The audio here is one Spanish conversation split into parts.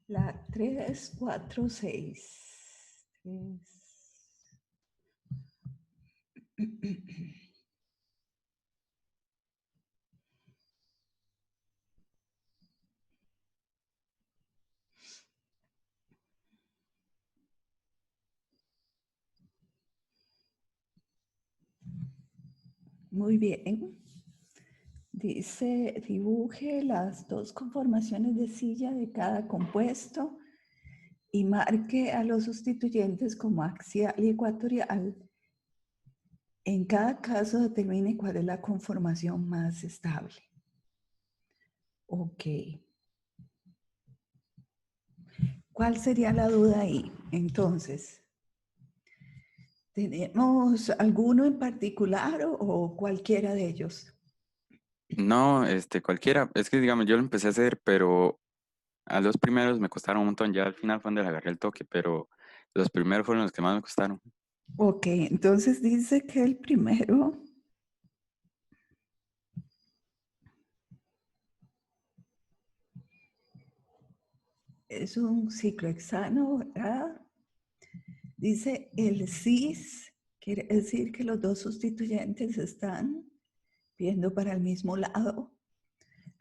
La 3, 4, 6. 3. Muy bien. Dice, dibuje las dos conformaciones de silla de cada compuesto y marque a los sustituyentes como axial y ecuatorial. En cada caso determine cuál es la conformación más estable. Ok. ¿Cuál sería la duda ahí? Entonces, ¿tenemos alguno en particular o cualquiera de ellos? No, cualquiera. Es que, digamos, yo lo empecé a hacer, pero a los primeros me costaron un montón. Ya al final fue donde le agarré el toque, pero los primeros fueron los que más me costaron. Ok, entonces dice que el primero es un ciclohexano, ¿verdad? Dice el cis, quiere decir que los dos sustituyentes están viendo para el mismo lado.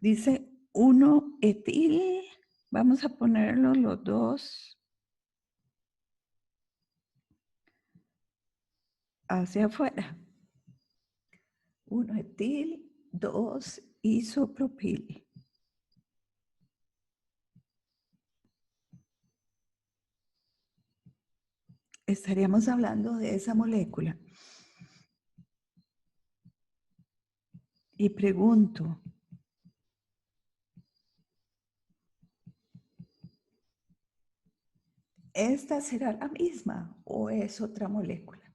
Dice 1 etil, vamos a ponerlo los dos hacia afuera. 1 etil, 2 isopropil. Estaríamos hablando de esa molécula. Y pregunto, ¿esta será la misma o es otra molécula?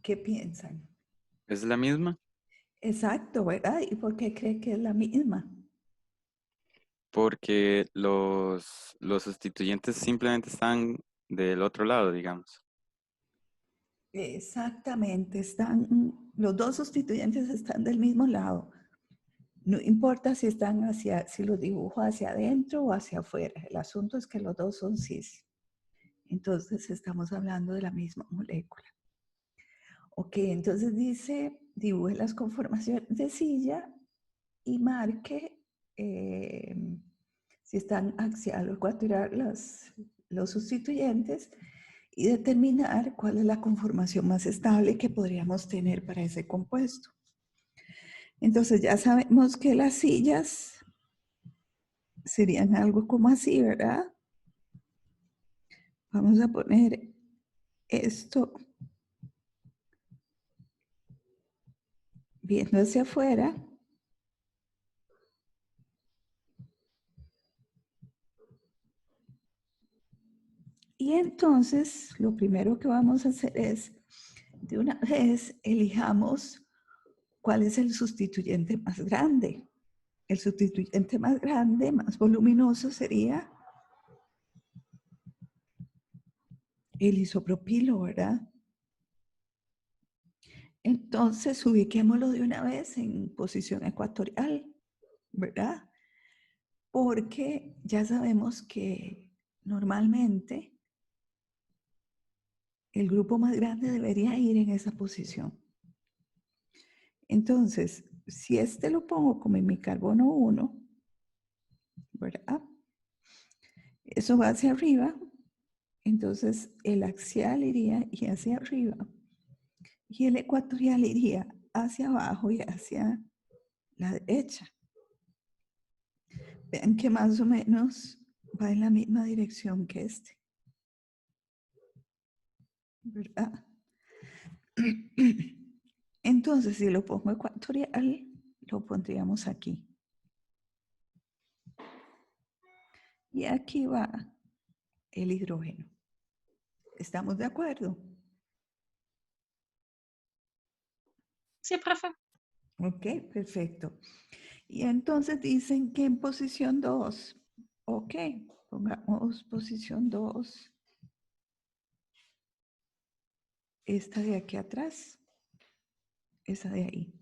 ¿Qué piensan? ¿Es la misma? Exacto, ¿verdad? ¿Y por qué cree que es la misma? Porque los sustituyentes simplemente están del otro lado, digamos. Exactamente, los dos sustituyentes están del mismo lado. No importa si están si los dibujo hacia adentro o hacia afuera. El asunto es que los dos son cis. Entonces estamos hablando de la misma molécula. Ok, entonces dice, dibuje las conformaciones de silla y marque si están axial o ecuatorial los sustituyentes y determinar cuál es la conformación más estable que podríamos tener para ese compuesto. Entonces ya sabemos que las sillas serían algo como así, ¿verdad? Vamos a poner esto viendo hacia afuera. Y entonces lo primero que vamos a hacer es, de una vez, elijamos cuál es el sustituyente más grande. El sustituyente más grande, más voluminoso, sería el isopropilo, ¿verdad? Entonces, ubiquémoslo de una vez en posición ecuatorial, ¿verdad? Porque ya sabemos que normalmente el grupo más grande debería ir en esa posición. Entonces, si este lo pongo como en mi carbono 1, ¿verdad? Eso va hacia arriba, entonces el axial iría y hacia arriba y el ecuatorial iría hacia abajo y hacia la derecha. Vean que más o menos va en la misma dirección que este, ¿verdad? Entonces, si lo pongo ecuatorial, lo pondríamos aquí. Y aquí va el hidrógeno. ¿Estamos de acuerdo? Sí, profe. Ok, perfecto. Y entonces dicen que en posición 2, ok, pongamos posición 2, esta de aquí atrás, esa de ahí,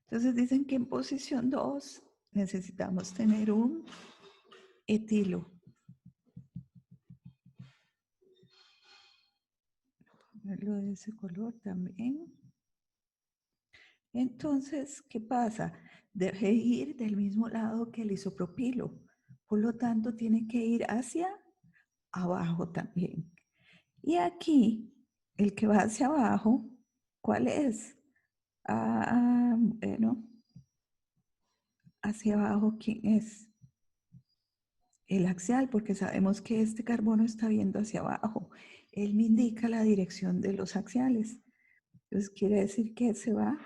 Entonces dicen que en posición 2 necesitamos tener un etilo. Ponerlo de ese color también. Entonces, ¿qué pasa? Debe ir del mismo lado que el isopropilo. Por lo tanto, tiene que ir hacia abajo también. Y aquí, el que va hacia abajo, ¿cuál es? Bueno, hacia abajo, ¿quién es? El axial, porque sabemos que este carbono está viendo hacia abajo. Él me indica la dirección de los axiales. Entonces, quiere decir que se va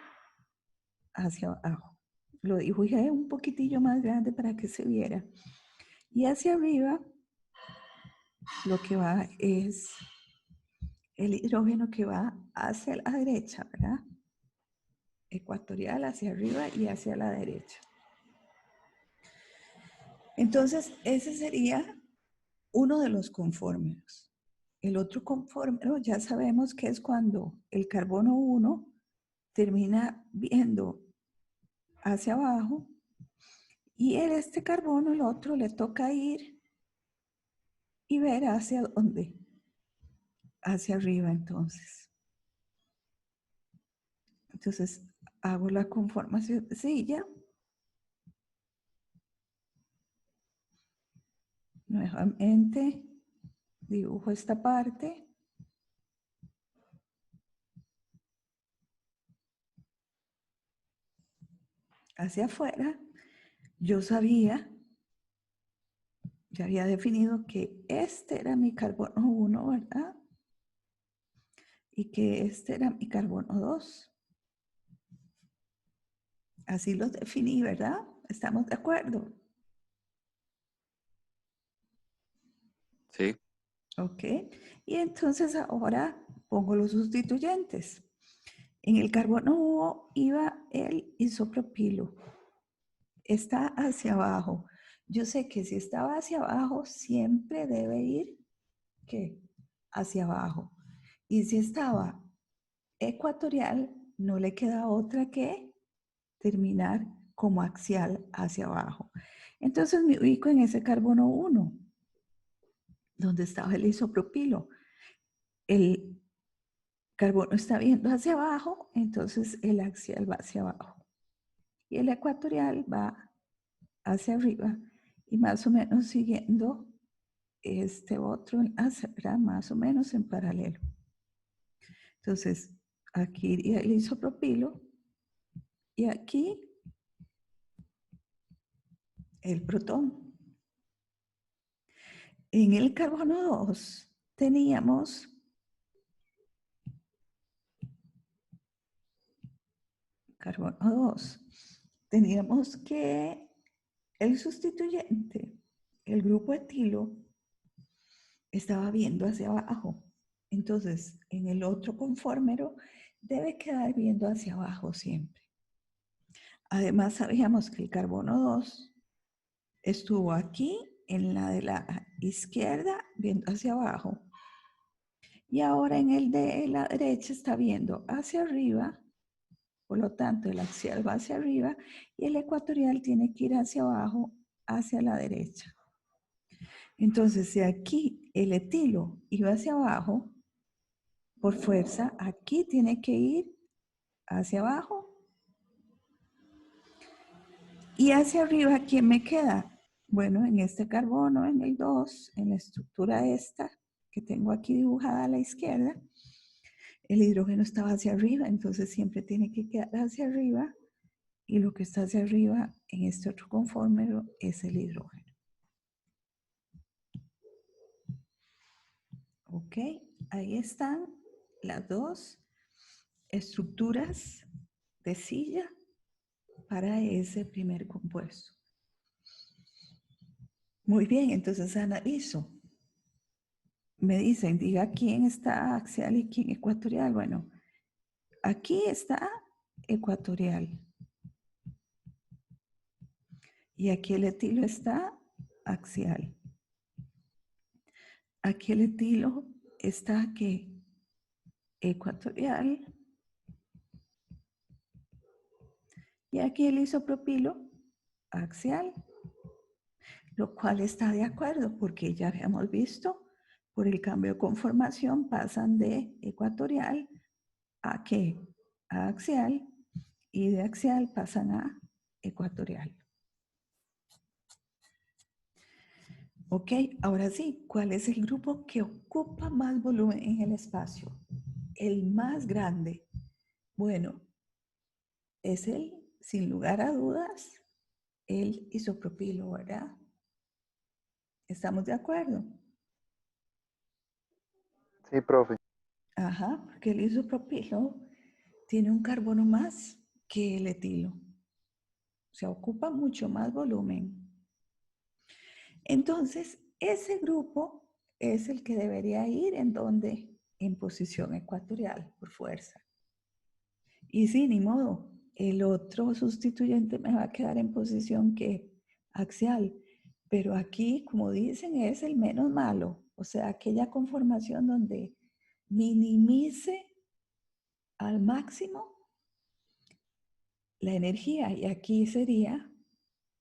hacia abajo. Lo dibujé un poquitillo más grande para que se viera. Y hacia arriba, lo que va es el hidrógeno que va hacia la derecha, ¿verdad? Ecuatorial hacia arriba y hacia la derecha. Entonces, ese sería uno de los conformeros. El otro conformero ya sabemos que es cuando el carbono 1 termina viendo hacia abajo y este carbono, el otro, le toca ir y ver hacia dónde. Hacia arriba, entonces. Entonces, hago la conformación sencilla. Nuevamente, dibujo esta parte. Hacia afuera, yo sabía, ya había definido que este era mi carbono 1, ¿verdad? Y que este era mi carbono 2. Así los definí, ¿verdad? ¿Estamos de acuerdo? Sí. Ok. Y entonces ahora pongo los sustituyentes. En el carbono 1 iba el isopropilo. Está hacia abajo. Yo sé que si estaba hacia abajo, siempre debe ir, ¿qué? Hacia abajo. Y si estaba ecuatorial, no le queda otra que terminar como axial hacia abajo. Entonces me ubico en ese carbono 1, donde estaba el isopropilo. El carbono está viendo hacia abajo, entonces el axial va hacia abajo. Y el ecuatorial va hacia arriba y más o menos siguiendo este otro enlace, ¿verdad? Más o menos en paralelo. Entonces, aquí iría el isopropilo y aquí el protón. En el carbono 2 teníamos carbono 2. Teníamos que el sustituyente, el grupo etilo, estaba viendo hacia abajo. Entonces, en el otro conformero debe quedar viendo hacia abajo siempre. Además, sabíamos que el carbono 2 estuvo aquí en la de la izquierda viendo hacia abajo. Y ahora en el de la derecha está viendo hacia arriba. Por lo tanto, el axial va hacia arriba y el ecuatorial tiene que ir hacia abajo, hacia la derecha. Entonces, si aquí el etilo iba hacia abajo, por fuerza, aquí tiene que ir hacia abajo. Y hacia arriba, ¿quién me queda? Bueno, en este carbono, en el 2, en la estructura esta que tengo aquí dibujada a la izquierda, el hidrógeno estaba hacia arriba, entonces siempre tiene que quedar hacia arriba y lo que está hacia arriba en este otro conformero es el hidrógeno. Ok, ahí están las dos estructuras de silla para ese primer compuesto. Muy bien, entonces analizo. Me dicen, diga quién está axial y quién ecuatorial. Bueno, aquí está ecuatorial. Y aquí el etilo está axial. Aquí el etilo está que ecuatorial. Y aquí el isopropilo axial, lo cual está de acuerdo porque ya habíamos visto, por el cambio de conformación pasan de ecuatorial a ¿qué? A axial, y de axial pasan a ecuatorial. Ok, ahora sí, ¿cuál es el grupo que ocupa más volumen en el espacio? El más grande. Bueno, es el, sin lugar a dudas, el isopropilo, ¿verdad? ¿Estamos de acuerdo? Sí, profe. Ajá, porque el isopropilo tiene un carbono más que el etilo. O sea, ocupa mucho más volumen. Entonces, ese grupo es el que debería ir en donde, en posición ecuatorial, por fuerza. Y sí, ni modo, el otro sustituyente me va a quedar en posición que axial. Pero aquí, como dicen, es el menos malo. O sea, aquella conformación donde minimice al máximo la energía. Y aquí sería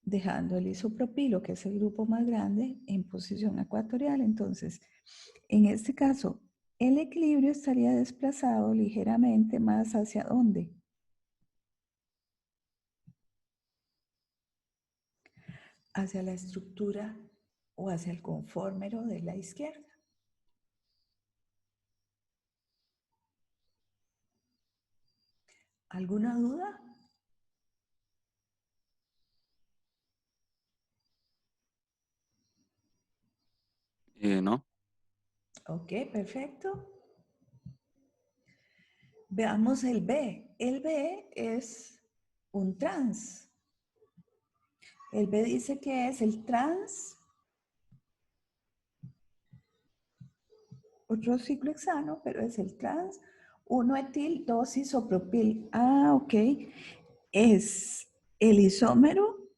dejando el isopropilo, que es el grupo más grande, en posición ecuatorial. Entonces, en este caso, el equilibrio estaría desplazado ligeramente más hacia ¿dónde? Hacia la estructura o hacia el conformero de la izquierda. ¿Alguna duda? No. Ok, perfecto. Veamos el B. El B es un trans. El B dice que es el trans, otro ciclo hexano, pero es el trans 1-etil 2-isopropil. Ah, ok. Es el isómero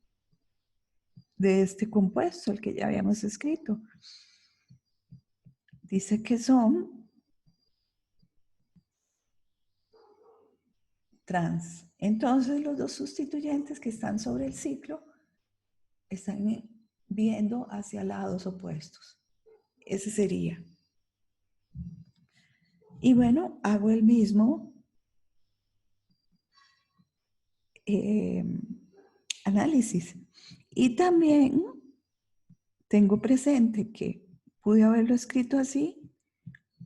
de este compuesto, el que ya habíamos escrito. Dice que son trans. Entonces los dos sustituyentes que están sobre el ciclo están viendo hacia lados opuestos. Ese sería. Y bueno, hago el mismo análisis. Y también tengo presente que pude haberlo escrito así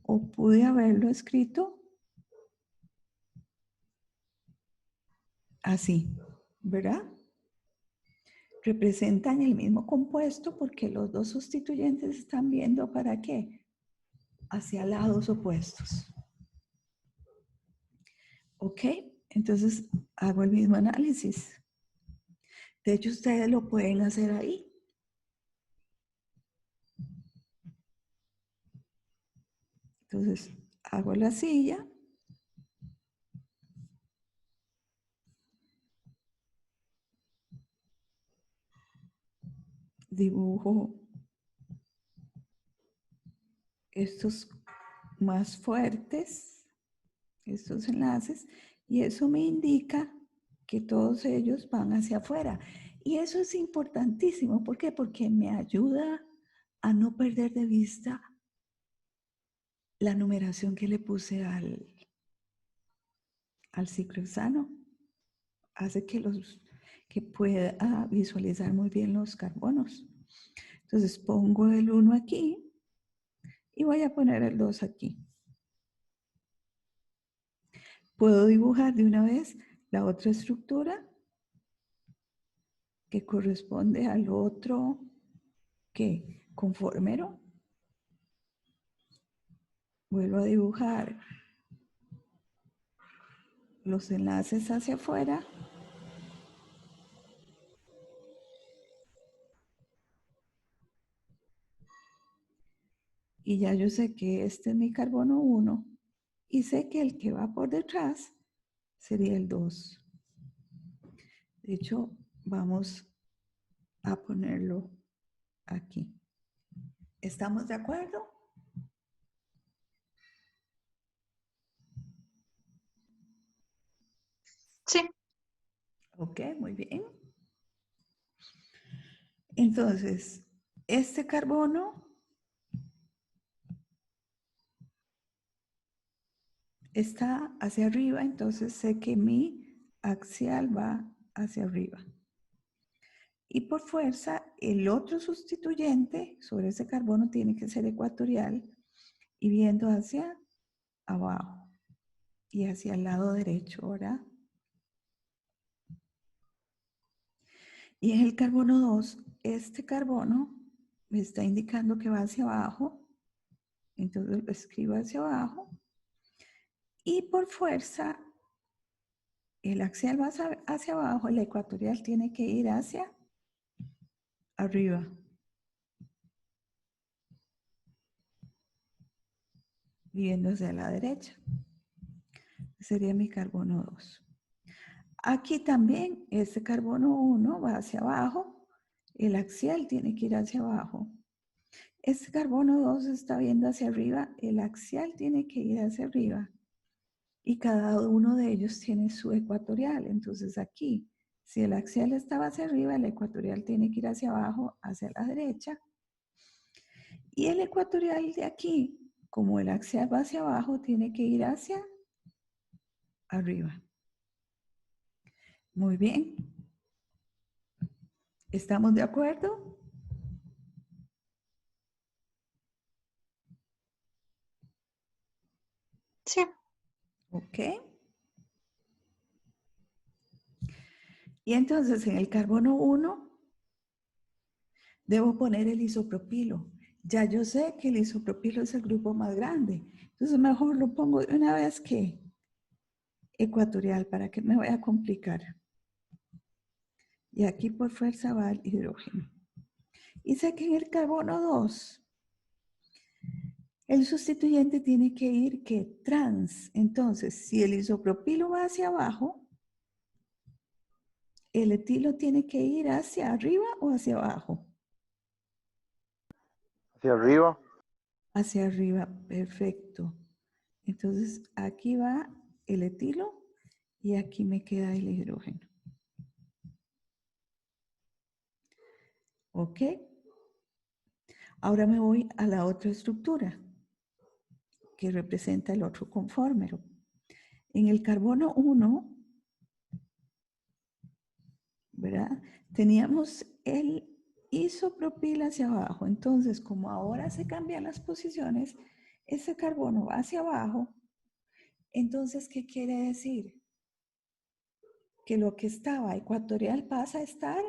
o pude haberlo escrito así, ¿verdad? Representan el mismo compuesto porque los dos sustituyentes están viendo ¿para qué? Hacia lados opuestos. ¿Ok? Entonces hago el mismo análisis. De hecho, ustedes lo pueden hacer ahí. Entonces, hago la silla. Dibujo estos más fuertes, estos enlaces, y eso me indica que todos ellos van hacia afuera. Y eso es importantísimo. ¿Por qué? Porque me ayuda a no perder de vista la numeración que le puse al ciclo hexano. Hace que pueda visualizar muy bien los carbonos. Entonces pongo el 1 aquí y voy a poner el 2 aquí. Puedo dibujar de una vez la otra estructura que corresponde al otro, ¿qué? Conformero. Vuelvo a dibujar los enlaces hacia afuera. Y ya yo sé que este es mi carbono 1 y sé que el que va por detrás sería el 2. De hecho, vamos a ponerlo aquí. ¿Estamos de acuerdo? Sí. Ok, muy bien. Entonces, este carbono está hacia arriba, entonces sé que mi axial va hacia arriba. Y por fuerza, el otro sustituyente sobre ese carbono tiene que ser ecuatorial y viendo hacia abajo y hacia el lado derecho, ¿verdad? Y en el carbono 2, este carbono me está indicando que va hacia abajo, entonces lo escribo hacia abajo. Y por fuerza, el axial va hacia abajo, el ecuatorial tiene que ir hacia arriba. Viendo hacia la derecha. Sería mi carbono 2. Aquí también, este carbono 1 va hacia abajo, el axial tiene que ir hacia abajo. Este carbono 2 está viendo hacia arriba, el axial tiene que ir hacia arriba. Y cada uno de ellos tiene su ecuatorial. Entonces aquí, si el axial estaba hacia arriba, el ecuatorial tiene que ir hacia abajo, hacia la derecha. Y el ecuatorial de aquí, como el axial va hacia abajo, tiene que ir hacia arriba. Muy bien. ¿Estamos de acuerdo? Sí. Ok. Y entonces en el carbono 1 debo poner el isopropilo. Ya yo sé que el isopropilo es el grupo más grande. Entonces mejor lo pongo de una vez que ecuatorial para que me vaya a complicar. Y aquí por fuerza va el hidrógeno. Y sé que en el carbono 2 el sustituyente tiene que ir que trans. Entonces, si el isopropilo va hacia abajo, ¿el etilo tiene que ir hacia arriba o hacia abajo? Hacia arriba. Hacia arriba, perfecto. Entonces, aquí va el etilo y aquí me queda el hidrógeno. ¿Ok? Ahora me voy a la otra estructura que representa el otro conformero. En el carbono 1, ¿verdad? Teníamos el isopropil hacia abajo. Entonces, como ahora se cambian las posiciones, ese carbono va hacia abajo. Entonces, ¿qué quiere decir? Que lo que estaba ecuatorial pasa a estar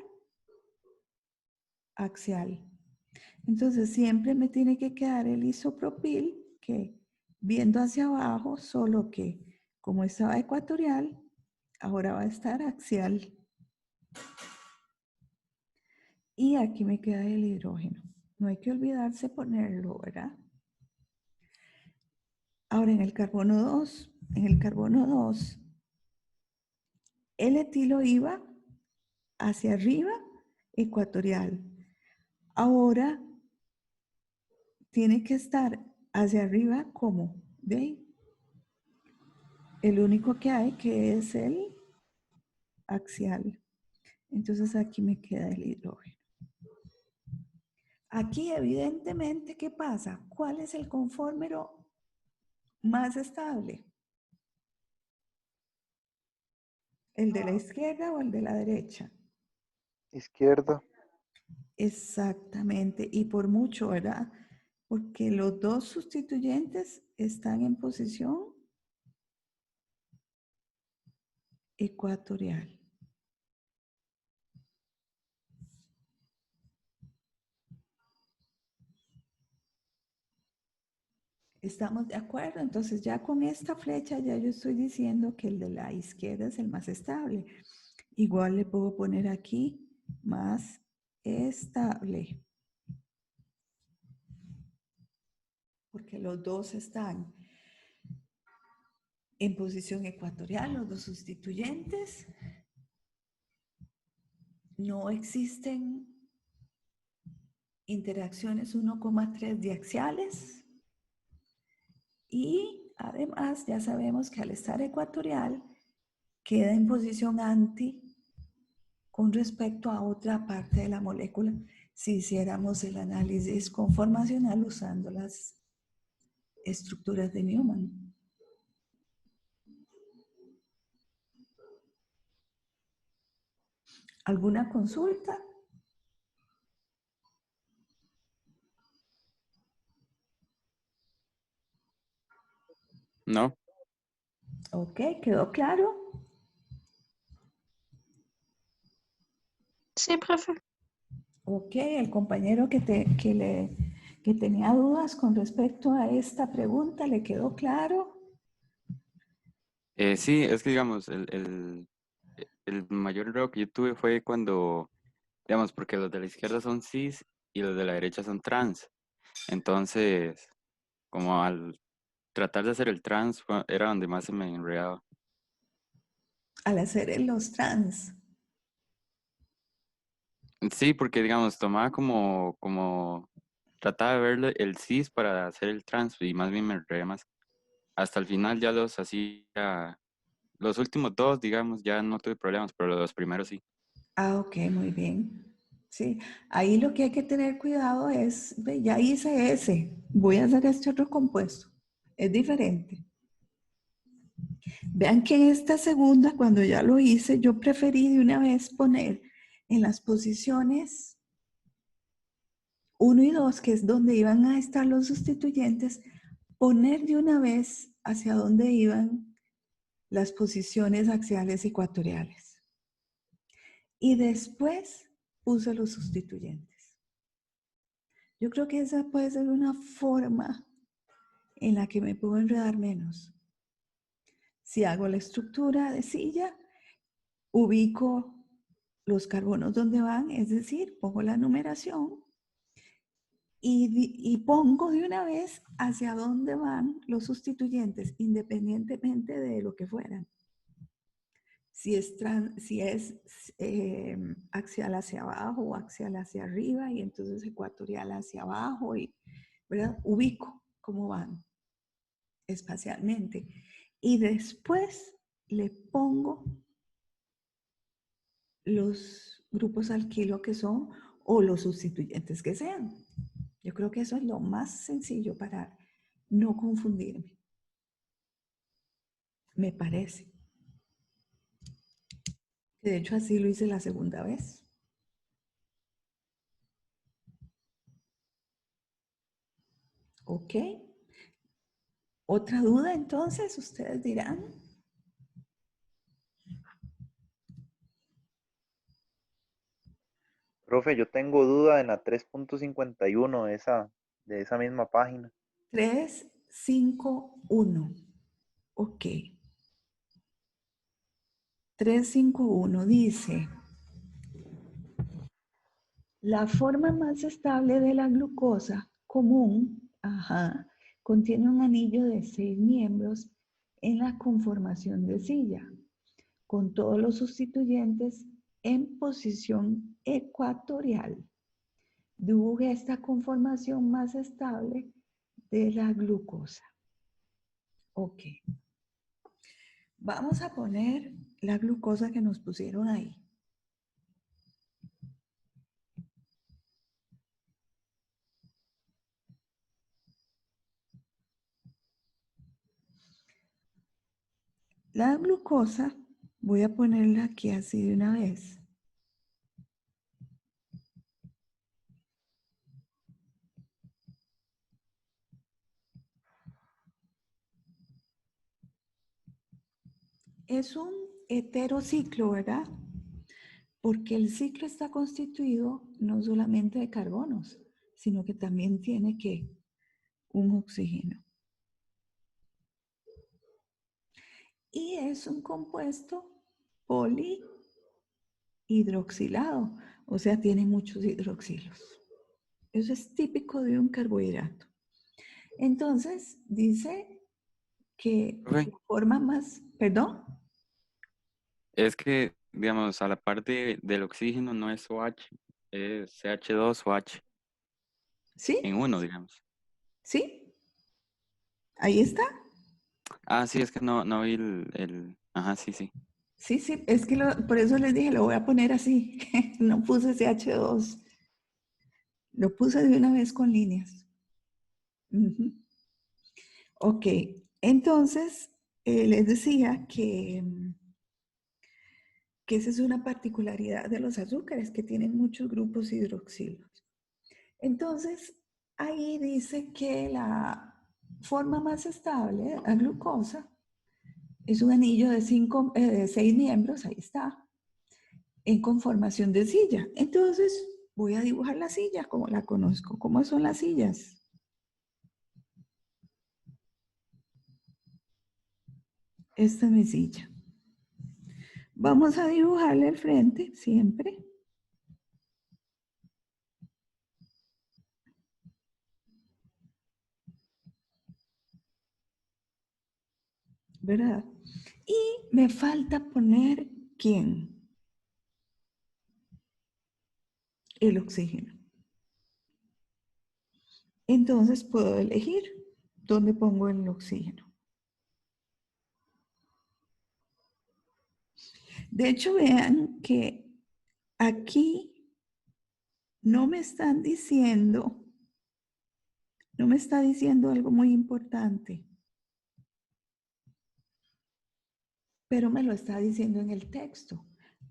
axial. Entonces, siempre me tiene que quedar el isopropil, que viendo hacia abajo, solo que como estaba ecuatorial, ahora va a estar axial. Y aquí me queda el hidrógeno. No hay que olvidarse ponerlo, ¿verdad? Ahora en el carbono 2, el etilo iba hacia arriba, ecuatorial. Ahora tiene que estar hacia arriba como, ¿ve? El único que hay que es el axial. Entonces aquí me queda el hidrógeno. Aquí evidentemente, ¿qué pasa? ¿Cuál es el conformero más estable? ¿El de la izquierda o el de la derecha? Izquierda. Exactamente, y por mucho, ¿verdad? Porque los dos sustituyentes están en posición ecuatorial. ¿Estamos de acuerdo? Entonces ya con esta flecha ya yo estoy diciendo que el de la izquierda es el más estable. Igual le puedo poner aquí más estable. Porque los dos están en posición ecuatorial, los dos sustituyentes. No existen interacciones 1,3 diaxiales. Y además ya sabemos que al estar ecuatorial, queda en posición anti con respecto a otra parte de la molécula si hiciéramos el análisis conformacional usando las estructuras de Newman. ¿Alguna consulta? No, Ok, ¿quedó claro? Sí, profe. Ok, el compañero que tenía dudas con respecto a esta pregunta, ¿le quedó claro? sí, es que digamos, el mayor error que yo tuve fue cuando, digamos, porque los de la izquierda son cis y los de la derecha son trans. Entonces, como al tratar de hacer el trans, era donde más se me enredaba. Al hacer los trans. Sí, porque digamos, tomaba como, trataba de verle el cis para hacer el trans y más bien me enredé más. Hasta el final ya los hacía, los últimos dos, digamos, ya no tuve problemas, pero los primeros sí. Ah, ok, muy bien. Sí, ahí lo que hay que tener cuidado es, ve, ya hice ese, voy a hacer este otro compuesto. Es diferente. Vean que en esta segunda, cuando ya lo hice, yo preferí de una vez poner en las posiciones 1 y 2, que es donde iban a estar los sustituyentes, poner de una vez hacia dónde iban las posiciones axiales y ecuatoriales. Y después puse los sustituyentes. Yo creo que esa puede ser una forma en la que me puedo enredar menos. Si hago la estructura de silla, ubico los carbonos donde van, es decir, pongo la numeración y pongo de una vez hacia dónde van los sustituyentes, independientemente de lo que fueran. Si es axial hacia abajo o axial hacia arriba y entonces ecuatorial hacia abajo, y, ¿verdad? Ubico cómo van espacialmente. Y después le pongo los grupos alquilo que son o los sustituyentes que sean. Yo creo que eso es lo más sencillo para no confundirme. Me parece. De hecho, así lo hice la segunda vez. ¿Ok? ¿Otra duda entonces? Ustedes dirán. Profe, yo tengo duda en la 3.51 de esa misma página. 3, 5, 1. Ok. 3, 5, 1 dice, la forma más estable de la glucosa común, contiene un anillo de 6 miembros en la conformación de silla, con todos los sustituyentes en posición ecuatorial. Dibuje esta conformación más estable de la glucosa. Ok. Vamos a poner la glucosa que nos pusieron ahí. La glucosa, voy a ponerla aquí así de una vez. Es un heterociclo, ¿verdad? Porque el ciclo está constituido no solamente de carbonos, sino que también tiene que un oxígeno. Y es un compuesto polihidroxilado, o sea, tiene muchos hidroxilos. Eso es típico de un carbohidrato. Entonces, dice que Profe, la forma más, perdón, es que, digamos, a la parte del oxígeno no es OH, es CH2 o H, en ¿sí? uno, digamos. ¿Sí? Ahí está. Ah, sí, es que no vi ajá, sí, sí. Sí, sí, es que por eso les dije, lo voy a poner así. No puse CH2. Lo puse de una vez con líneas. Ujú. Ok, entonces les decía que esa es una particularidad de los azúcares, que tienen muchos grupos hidroxilos. Entonces, ahí dice que la forma más estable, la glucosa, es un anillo de 6 miembros, ahí está, en conformación de silla. Entonces, voy a dibujar la silla como la conozco. ¿Cómo son las sillas? Esta es mi silla. Vamos a dibujarle el frente siempre. ¿Verdad? Y me falta poner ¿quién? El oxígeno. Entonces puedo elegir dónde pongo el oxígeno. De hecho, vean que aquí no me están diciendo, no me está diciendo algo muy importante, pero me lo está diciendo en el texto.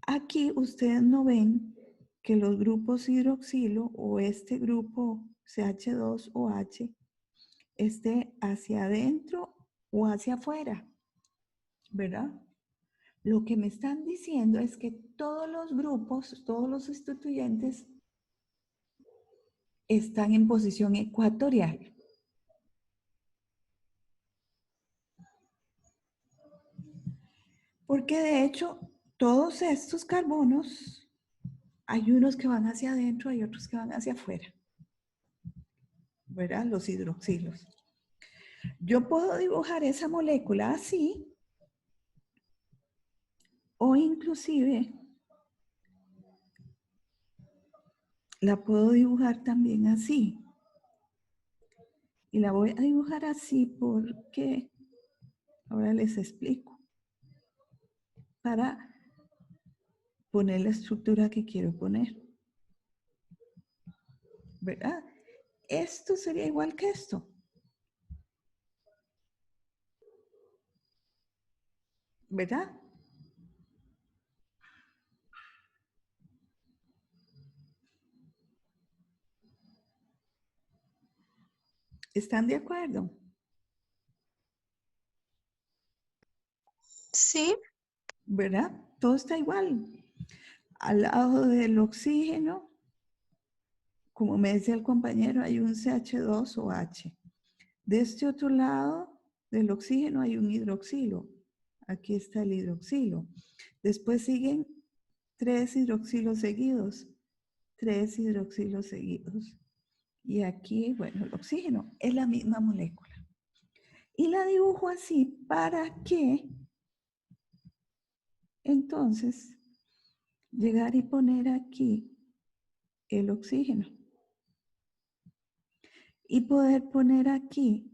Aquí ustedes no ven que los grupos hidroxilo o este grupo CH2 o H esté hacia adentro o hacia afuera, ¿verdad? Lo que me están diciendo es que todos los grupos, todos los sustituyentes están en posición ecuatorial. Porque de hecho, todos estos carbonos, hay unos que van hacia adentro, hay otros que van hacia afuera, ¿verdad? Los hidroxilos. Yo puedo dibujar esa molécula así, o inclusive la puedo dibujar también así. Y la voy a dibujar así porque, ahora les explico, para poner la estructura que quiero poner, ¿verdad? Esto sería igual que esto. ¿Verdad? ¿Están de acuerdo? Sí, ¿Verdad? Todo está igual. Al lado del oxígeno, como me decía el compañero, hay un CH2 o H. De este otro lado del oxígeno hay un hidroxilo. Aquí está el hidroxilo. Después siguen 3 hidroxilos seguidos. 3 hidroxilos seguidos. Y aquí, bueno, el oxígeno es la misma molécula. Y la dibujo así para que entonces llegar y poner aquí el oxígeno. Y poder poner aquí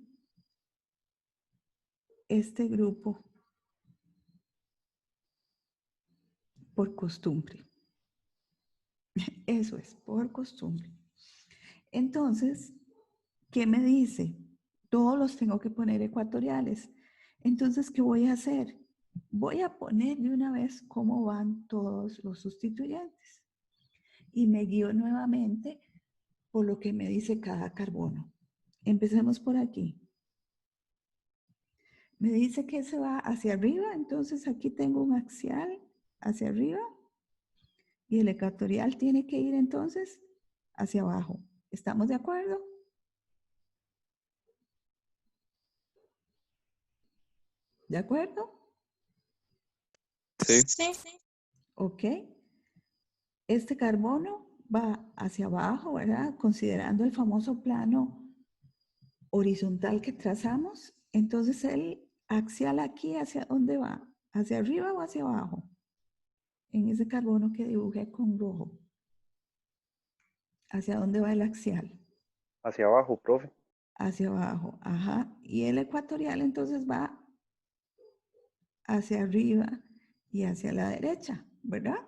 este grupo por costumbre. Eso es, por costumbre. Entonces, ¿qué me dice? Todos los tengo que poner ecuatoriales. Entonces, ¿qué voy a hacer? Voy a poner de una vez cómo van todos los sustituyentes. Y me guío nuevamente por lo que me dice cada carbono. Empecemos por aquí. Me dice que se va hacia arriba, entonces aquí tengo un axial hacia arriba y el ecuatorial tiene que ir entonces hacia abajo. ¿Estamos de acuerdo? ¿De acuerdo? Sí. sí, Ok. Este carbono va hacia abajo, ¿verdad? Considerando el famoso plano horizontal que trazamos. Entonces el axial aquí, ¿hacia dónde va? ¿Hacia arriba o hacia abajo? En ese carbono que dibujé con rojo. ¿Hacia dónde va el axial? Hacia abajo, profe. Hacia abajo, ajá. Y el ecuatorial entonces va hacia arriba y hacia la derecha, ¿verdad?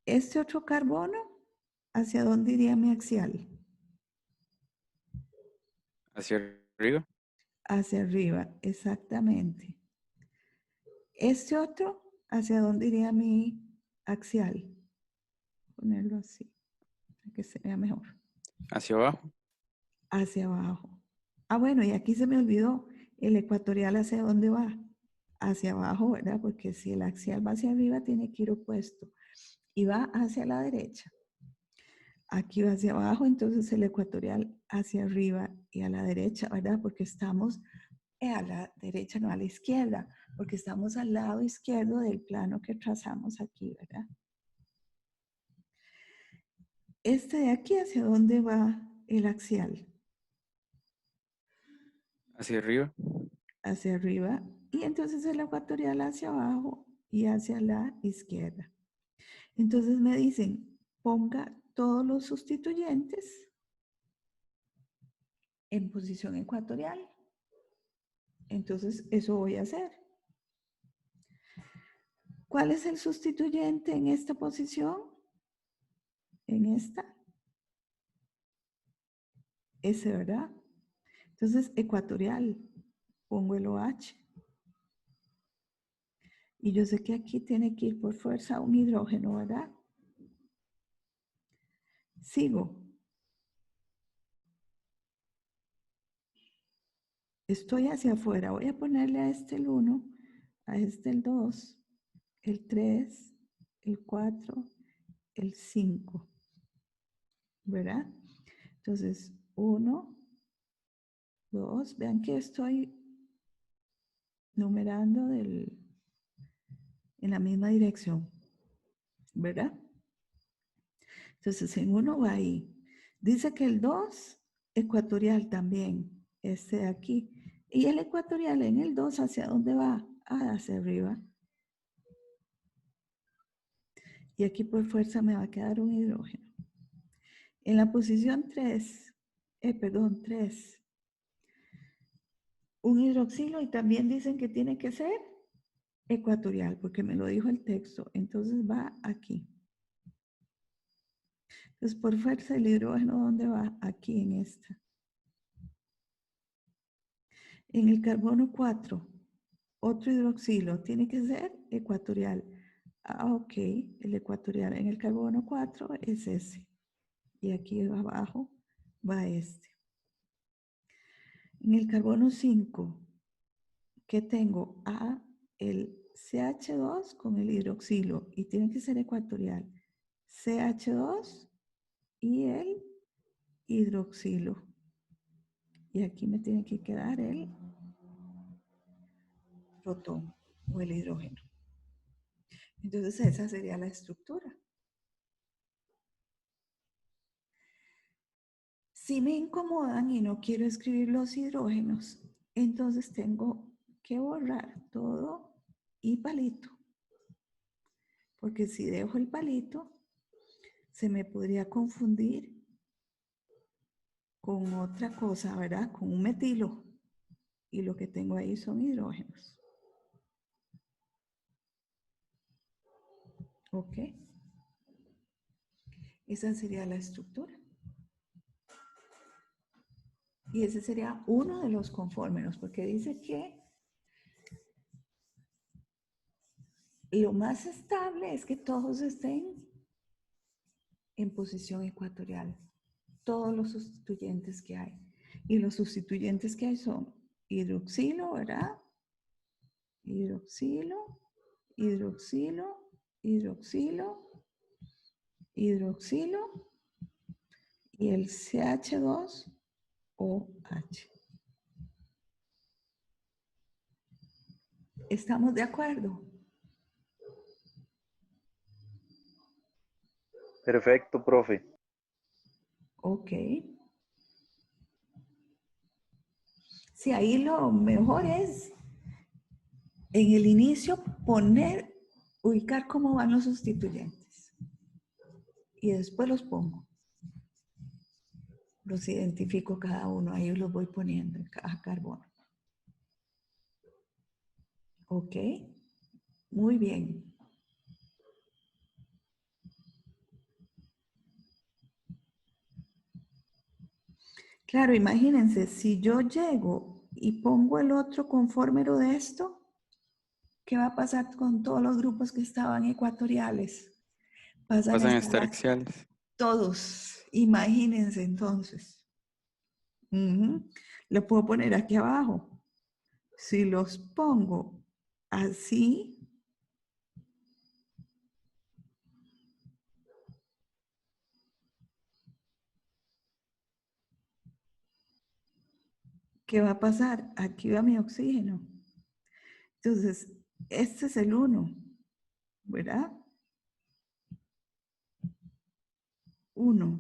Este otro carbono, ¿hacia dónde iría mi axial? Hacia arriba. Hacia arriba, exactamente. Este otro, ¿hacia dónde iría mi axial? Ponerlo así, para que se vea mejor. Hacia abajo. Hacia abajo. Ah, bueno, y aquí se me olvidó, el ecuatorial ¿hacia dónde va? Hacia abajo, ¿verdad? Porque si el axial va hacia arriba, tiene que ir opuesto. Y va hacia la derecha. Aquí va hacia abajo, entonces el ecuatorial hacia arriba y a la derecha, ¿verdad? Porque estamos a la derecha, no a la izquierda, porque estamos al lado izquierdo del plano que trazamos aquí, ¿verdad? Este de aquí, ¿hacia dónde va el axial? Hacia arriba. Hacia arriba. Y entonces el ecuatorial hacia abajo y hacia la izquierda. Entonces me dicen, ponga todos los sustituyentes en posición ecuatorial. Entonces eso voy a hacer. ¿Cuál es el sustituyente en esta posición? En esta. Ese, ¿verdad? Entonces, ecuatorial. Pongo el OH. Y yo sé que aquí tiene que ir por fuerza un hidrógeno, ¿verdad? Sigo. Estoy hacia afuera. Voy a ponerle a este el 1, a este el 2, el 3, el 4, el 5. ¿Verdad? Entonces, 1, 2. Vean que estoy numerando en la misma dirección. ¿Verdad? Entonces, en 1 va ahí. Dice que el 2, ecuatorial también, este de aquí. Y el ecuatorial en el 2, ¿hacia dónde va? Hacia arriba. Y aquí por fuerza me va a quedar un hidrógeno. En la posición 3, 3, un hidroxilo y también dicen que tiene que ser ecuatorial, porque me lo dijo el texto. Entonces va aquí. Entonces por fuerza el hidrógeno, ¿dónde va? Aquí en esta. En el carbono 4, otro hidroxilo tiene que ser ecuatorial. Ah, ok, el ecuatorial en el carbono 4 es ese. Y aquí abajo va este. En el carbono 5, ¿qué tengo? El CH2 con el hidroxilo y tiene que ser ecuatorial. CH2 y el hidroxilo. Y aquí me tiene que quedar el protón o el hidrógeno. Entonces esa sería la estructura. Si me incomodan y no quiero escribir los hidrógenos, entonces tengo que borrar todo y palito. Porque si dejo el palito, se me podría confundir con otra cosa, ¿verdad? Con un metilo. Y lo que tengo ahí son hidrógenos. ¿Ok? Esa sería la estructura. Y ese sería uno de los conformes, porque dice que lo más estable es que todos estén en posición ecuatorial. Todos los sustituyentes que hay. Y los sustituyentes que hay son hidroxilo, ¿verdad? Hidroxilo, hidroxilo, hidroxilo, hidroxilo y el CH2OH. ¿Estamos de acuerdo? Perfecto, profe. Ok. Sí, ahí lo mejor es en el inicio ubicar cómo van los sustituyentes. Y después los pongo. Los identifico cada uno, ahí los voy poniendo en cada carbono. ¿Ok? Muy bien. Claro, imagínense, si yo llego y pongo el otro confórmero de esto, ¿qué va a pasar con todos los grupos que estaban ecuatoriales? Pasan a Pasan a estar estar axiales. todos. Imagínense entonces. Ujú. Lo puedo poner aquí abajo. Si los pongo así, ¿qué va a pasar? Aquí va mi oxígeno. Entonces, este es el 1, ¿verdad? 1,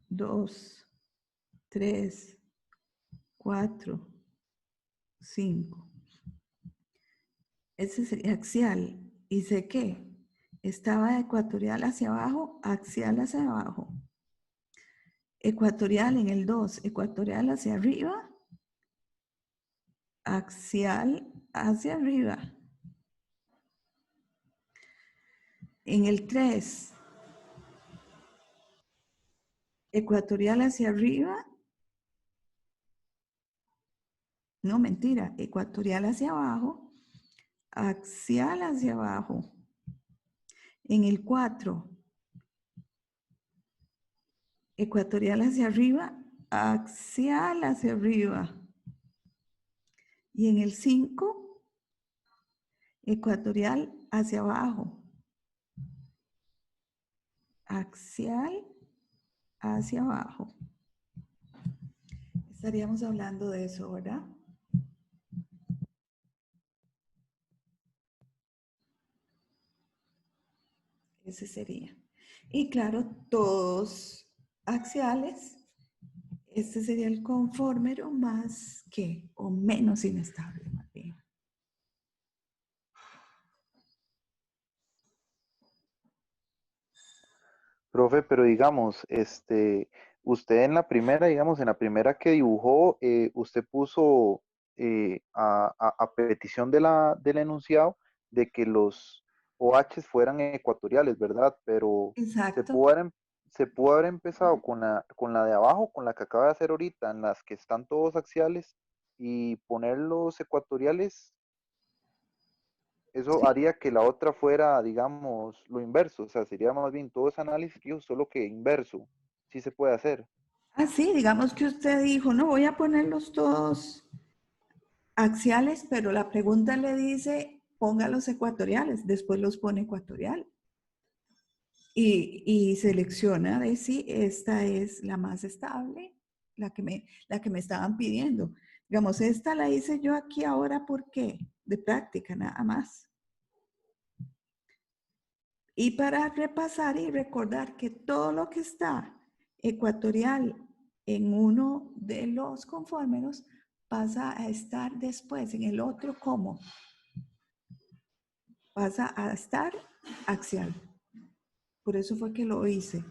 2, 3, 4, 5. Ese sería axial. ¿Y sé qué? Estaba ecuatorial hacia abajo, axial hacia abajo. Ecuatorial en el 2, ecuatorial hacia arriba, axial hacia arriba. En el 3, ecuatorial hacia arriba. No, mentira. Ecuatorial hacia abajo, axial hacia abajo. En el 4, ecuatorial hacia arriba, axial hacia arriba. Y en el 5, ecuatorial hacia abajo, axial hacia abajo. Estaríamos hablando de eso, ¿verdad? Ese sería. Y claro, todos axiales. Este sería el conformero más que o menos inestable, más bien. Profe, pero digamos, usted en la primera, digamos, en la primera que dibujó, usted puso a petición del enunciado de que los OHs fueran ecuatoriales, ¿verdad? Pero se Exacto. pudo haber, se pudo haber empezado con la de abajo, con la que acaba de hacer ahorita, en las que están todos axiales, y poner los ecuatoriales. Eso Sí. haría que la otra fuera, digamos, lo inverso, o sea, sería más bien todo ese análisis que yo, solo que inverso. Sí se puede hacer. Así, digamos que usted dijo, no voy a ponerlos todos axiales, pero la pregunta le dice, ponga los ecuatoriales, después los pone ecuatorial. Y selecciona de si esta es la más estable, la que me estaban pidiendo. Digamos, esta la hice yo aquí ahora, ¿por qué? De práctica, nada más. Y para repasar y recordar que todo lo que está ecuatorial en uno de los confórmeros pasa a estar después en el otro como pasa a estar axial. Por eso fue que lo hice,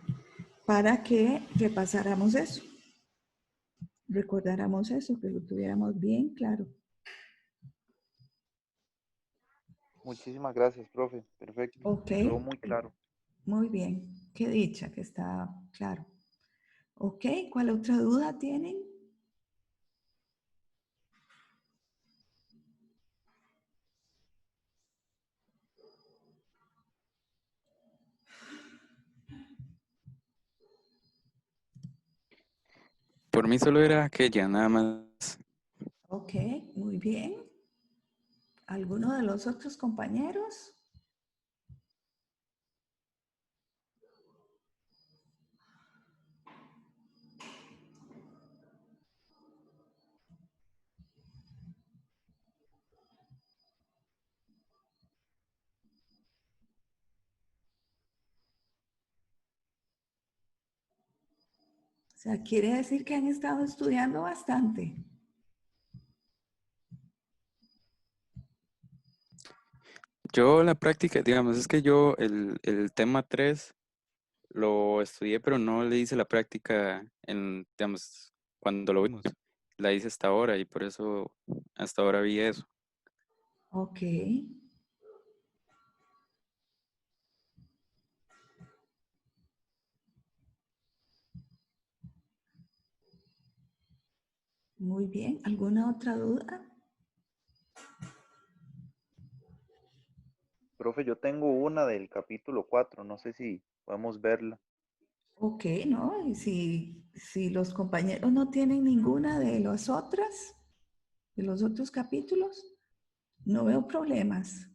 para que repasáramos eso, recordáramos eso, que lo tuviéramos bien claro. Muchísimas gracias, profe. Perfecto. Ok, Todo muy claro. muy bien. Qué dicha que está claro. Ok, ¿cuál otra duda tienen? Por mí solo era aquella, nada más. Ok, muy bien. ¿Alguno de los otros compañeros? O sea, quiere decir que han estado estudiando bastante. Yo la práctica, digamos, es que yo el tema 3 lo estudié, pero no le hice la práctica en, digamos, cuando lo vimos. La hice hasta ahora y por eso hasta ahora vi eso. Ok. Muy bien. ¿Alguna otra duda? Profe, yo tengo una del capítulo 4, no sé si podemos verla. Ok, ¿no? Y si los compañeros no tienen ninguna de las otras, de los otros capítulos, no veo problemas.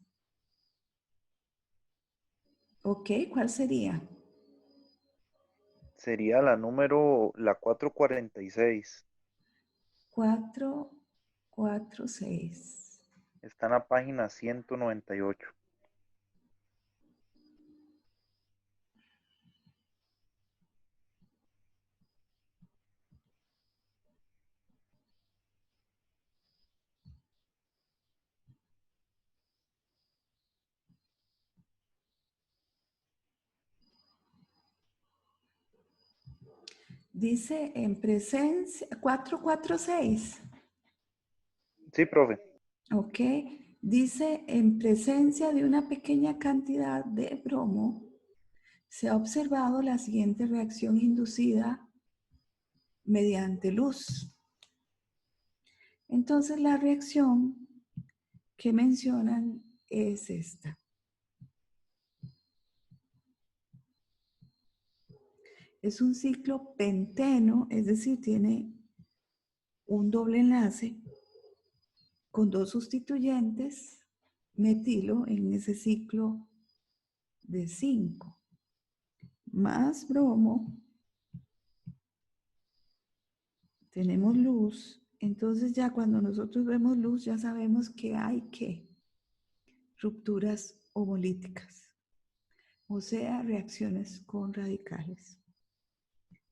Ok, ¿cuál sería? Sería la 446. 446. Está en la página 198. Dice en presencia, 446. Sí, profe. Ok, dice en presencia de una pequeña cantidad de bromo, se ha observado la siguiente reacción inducida mediante luz. Entonces la reacción que mencionan es esta. Es un ciclo penteno, es decir, tiene un doble enlace con dos sustituyentes metilo en ese ciclo de 5, más bromo, tenemos luz. Entonces ya cuando nosotros vemos luz ya sabemos que hay rupturas homolíticas, o sea, reacciones con radicales.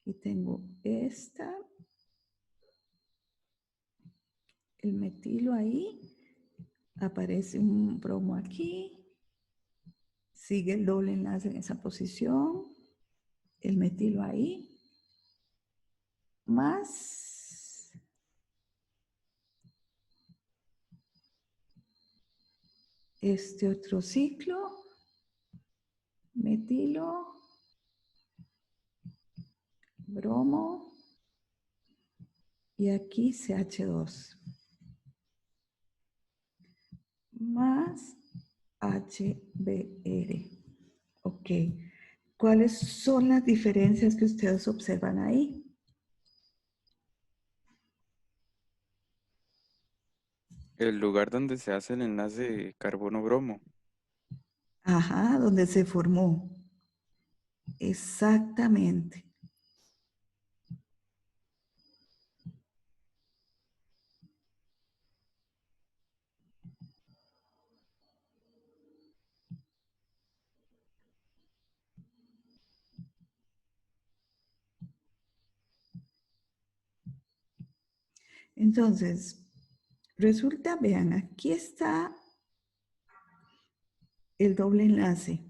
Y tengo esta, el metilo ahí, aparece un bromo aquí, sigue el doble enlace en esa posición, el metilo ahí, más este otro ciclo, metilo, bromo, y aquí CH2, más HBr. Ok. ¿Cuáles son las diferencias que ustedes observan ahí? El lugar donde se hace el enlace carbono-bromo. Ajá, donde se formó. Exactamente. Entonces, resulta, vean, aquí está el doble enlace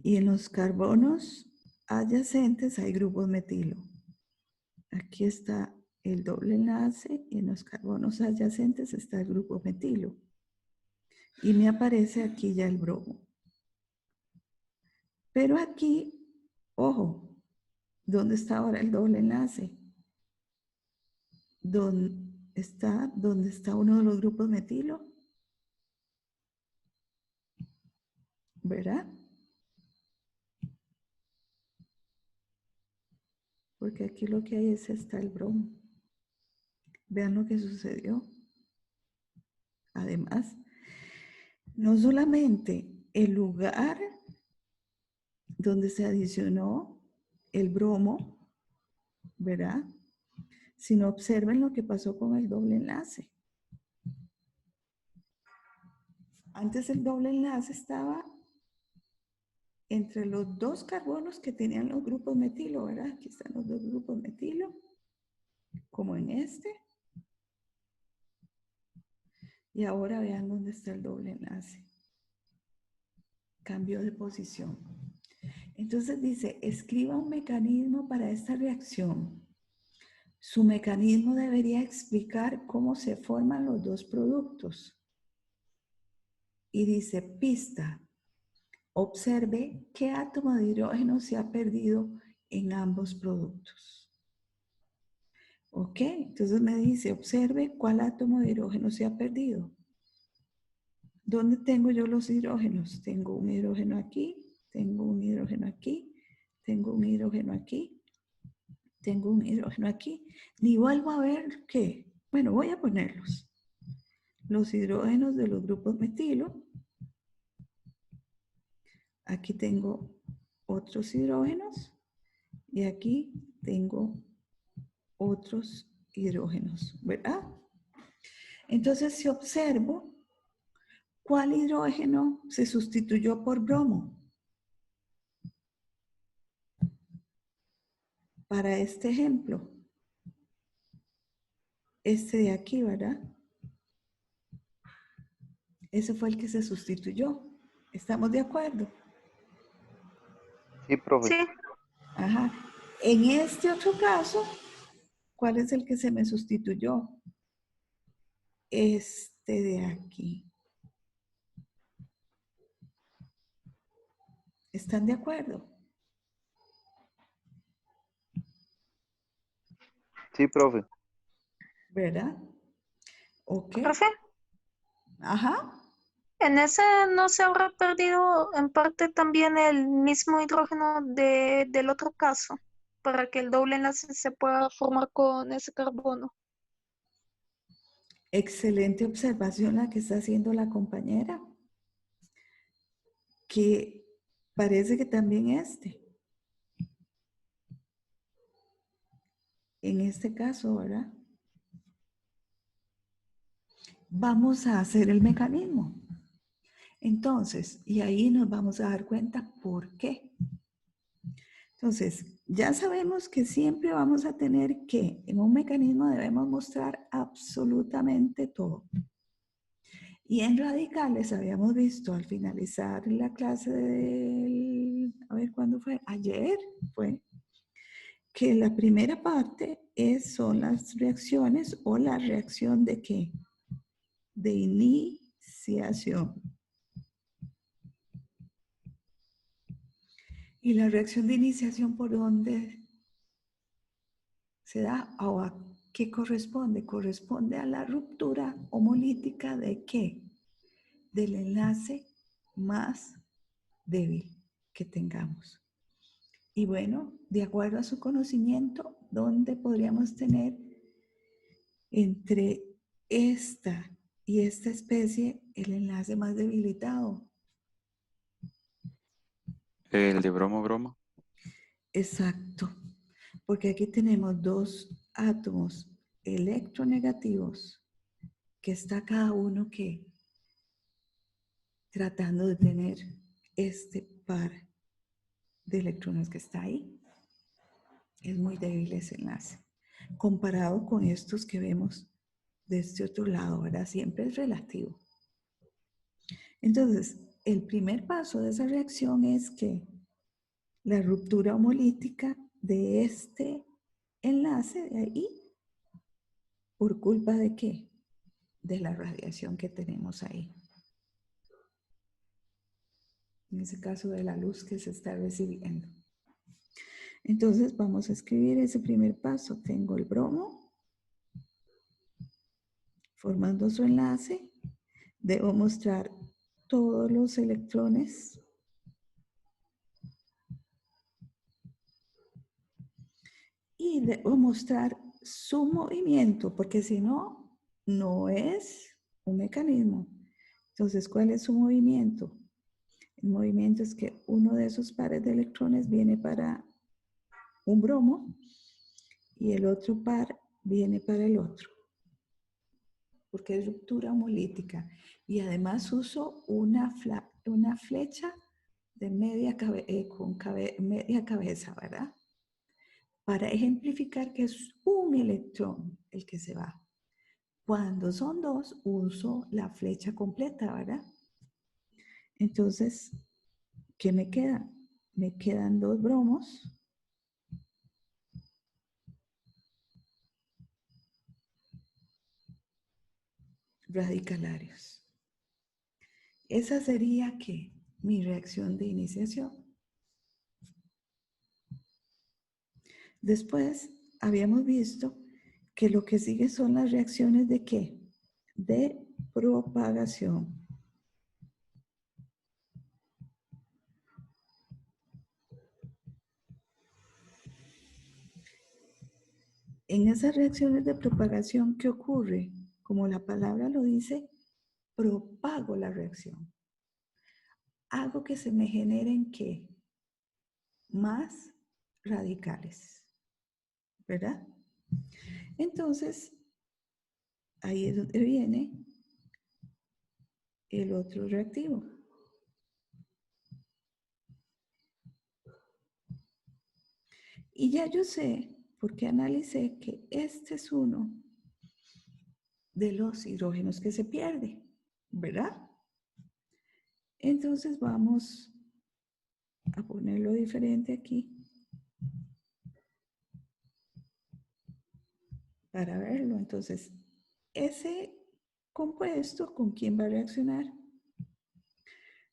y en los carbonos adyacentes hay grupos metilo. Aquí está el doble enlace y en los carbonos adyacentes está el grupo metilo. Y me aparece aquí ya el bromo. Pero aquí, ojo, ¿dónde está ahora el doble enlace? ¿Dónde está uno de los grupos metilo? ¿Verdad? Porque aquí lo que hay es está el bromo. Vean lo que sucedió. Además, no solamente el lugar donde se adicionó el bromo, ¿verdad? Sino observen lo que pasó con el doble enlace. Antes el doble enlace estaba entre los dos carbonos que tenían los grupos metilo, ¿verdad? Aquí están los dos grupos metilo, como en este. Y ahora vean dónde está el doble enlace. Cambio de posición. Entonces dice, escriba un mecanismo para esta reacción. Su mecanismo debería explicar cómo se forman los dos productos. Y dice, pista. Observe qué átomo de hidrógeno se ha perdido en ambos productos. Ok, entonces me dice, observe cuál átomo de hidrógeno se ha perdido. ¿Dónde tengo yo los hidrógenos? Tengo un hidrógeno aquí, tengo un hidrógeno aquí, tengo un hidrógeno aquí, tengo un hidrógeno aquí. Ni vuelvo a ver qué. Bueno, voy a ponerlos. Los hidrógenos de los grupos metilo. Aquí tengo otros hidrógenos y aquí tengo otros hidrógenos, ¿verdad? Entonces, si observo, ¿cuál hidrógeno se sustituyó por bromo? Para este ejemplo, este de aquí, ¿verdad? Ese fue el que se sustituyó. ¿Estamos de acuerdo? Sí, profe. Sí. Ajá. En este otro caso, ¿cuál es el que se me sustituyó? Este de aquí. ¿Están de acuerdo? Sí, profe. ¿Verdad? Ok. Profe, Ajá. en ese no se habrá perdido en parte también el mismo hidrógeno del otro caso, para que el doble enlace se pueda formar con ese carbono. Excelente observación la que está haciendo la compañera. Que parece que también en este caso, ¿verdad? Vamos a hacer el mecanismo. Entonces, y ahí nos vamos a dar cuenta por qué. Entonces, ya sabemos que siempre vamos a tener que, en un mecanismo debemos mostrar absolutamente todo. Y en radicales habíamos visto al finalizar la clase del, a ver, ¿cuándo fue? Ayer fue, que la primera parte son las reacciones o la reacción de qué? De iniciación. ¿Y la reacción de iniciación por dónde se da? ¿O a qué corresponde? Corresponde a la ruptura homolítica de qué? Del enlace más débil que tengamos. Y bueno, de acuerdo a su conocimiento, ¿dónde podríamos tener entre esta y esta especie el enlace más debilitado? El de bromo. Exacto, porque aquí tenemos dos átomos electronegativos que está cada uno que tratando de tener este par de electrones que está ahí. Es muy débil ese enlace, comparado con estos que vemos de este otro lado, ¿verdad? Siempre es relativo. Entonces, el primer paso de esa reacción es que la ruptura homolítica de este enlace de ahí, ¿por culpa de qué? De la radiación que tenemos ahí. En ese caso de la luz que se está recibiendo. Entonces vamos a escribir ese primer paso. Tengo el bromo formando su enlace. Debo mostrar todos los electrones y debo mostrar su movimiento, porque si no, no es un mecanismo. Entonces, ¿cuál es su movimiento? El movimiento es que uno de esos pares de electrones viene para un bromo y el otro par viene para el otro, porque es ruptura homolítica. Y además uso una flecha de media cabeza, ¿verdad? Para ejemplificar que es un electrón el que se va. Cuando son dos, uso la flecha completa, ¿verdad? Entonces, ¿qué me queda? Me quedan dos bromos. Radicalarios. Esa sería ¿qué? Mi reacción de iniciación. Después habíamos visto que lo que sigue son las reacciones de ¿qué? De propagación. En esas reacciones de propagación, ¿qué ocurre? Como la palabra lo dice, propago la reacción. Hago que se me generen ¿qué? Más radicales, ¿verdad? Entonces, ahí es donde viene el otro reactivo. Y ya yo sé, porque analicé que este es uno de los hidrógenos que se pierde, ¿verdad? Entonces vamos a ponerlo diferente aquí para verlo. Entonces, ese compuesto, ¿con quién va a reaccionar?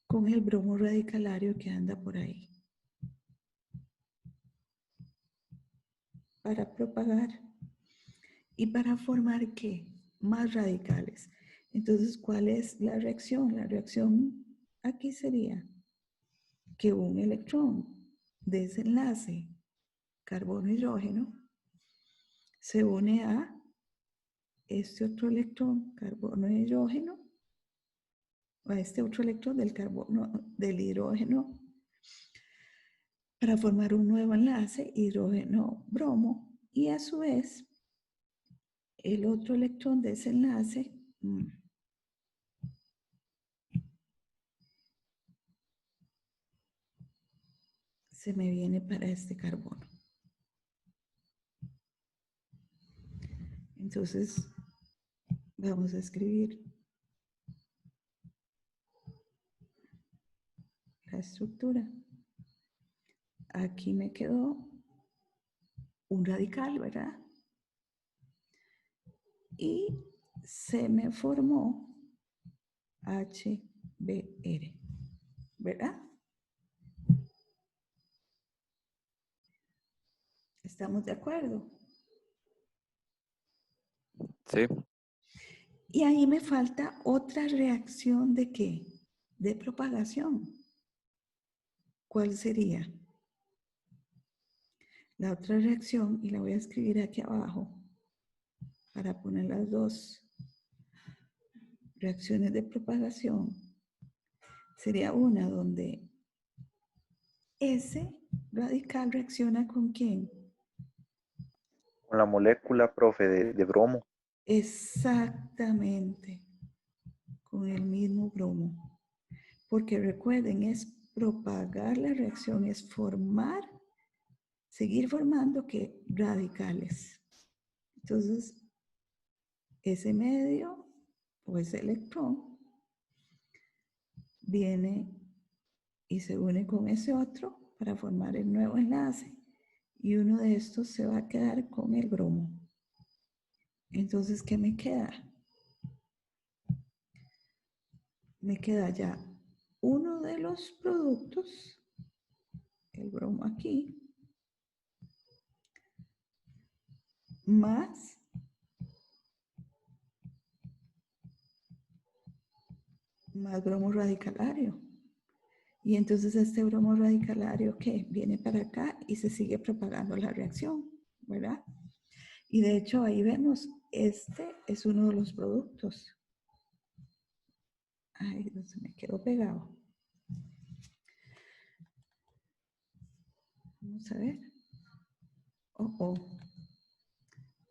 Con el bromo radicalario que anda por ahí. Para propagar. ¿Y para formar qué? Más radicales. Entonces, ¿cuál es la reacción? La reacción aquí sería que un electrón de ese enlace carbono-hidrógeno se une a este otro electrón carbono-hidrógeno, a este otro electrón del carbono, del hidrógeno, para formar un nuevo enlace hidrógeno-bromo, y a su vez el otro electrón de ese enlace se me viene para este carbono. Entonces, vamos a escribir la estructura. Aquí me quedó un radical, ¿verdad? Y se me formó HBr, ¿verdad? ¿Estamos de acuerdo? Sí. Y ahí me falta otra reacción de ¿qué? De propagación. ¿Cuál sería? La otra reacción, y la voy a escribir aquí abajo para poner las dos reacciones de propagación, sería una donde ese radical reacciona ¿con quién? Con la molécula, profe, de bromo. Exactamente, con el mismo bromo. Porque recuerden, es propagar la reacción, es formar, seguir formando ¿qué? Radicales. Entonces, ese medio o ese electrón viene y se une con ese otro para formar el nuevo enlace, y uno de estos se va a quedar con el bromo. Entonces, ¿qué me queda? Me queda ya uno de los productos, el bromo aquí, más bromo radicalario. Y entonces este bromo radicalario, ¿qué? Viene para acá y se sigue propagando la reacción, ¿verdad? Y de hecho ahí vemos, este es uno de los productos. Ay, no se me quedó pegado. Vamos a ver.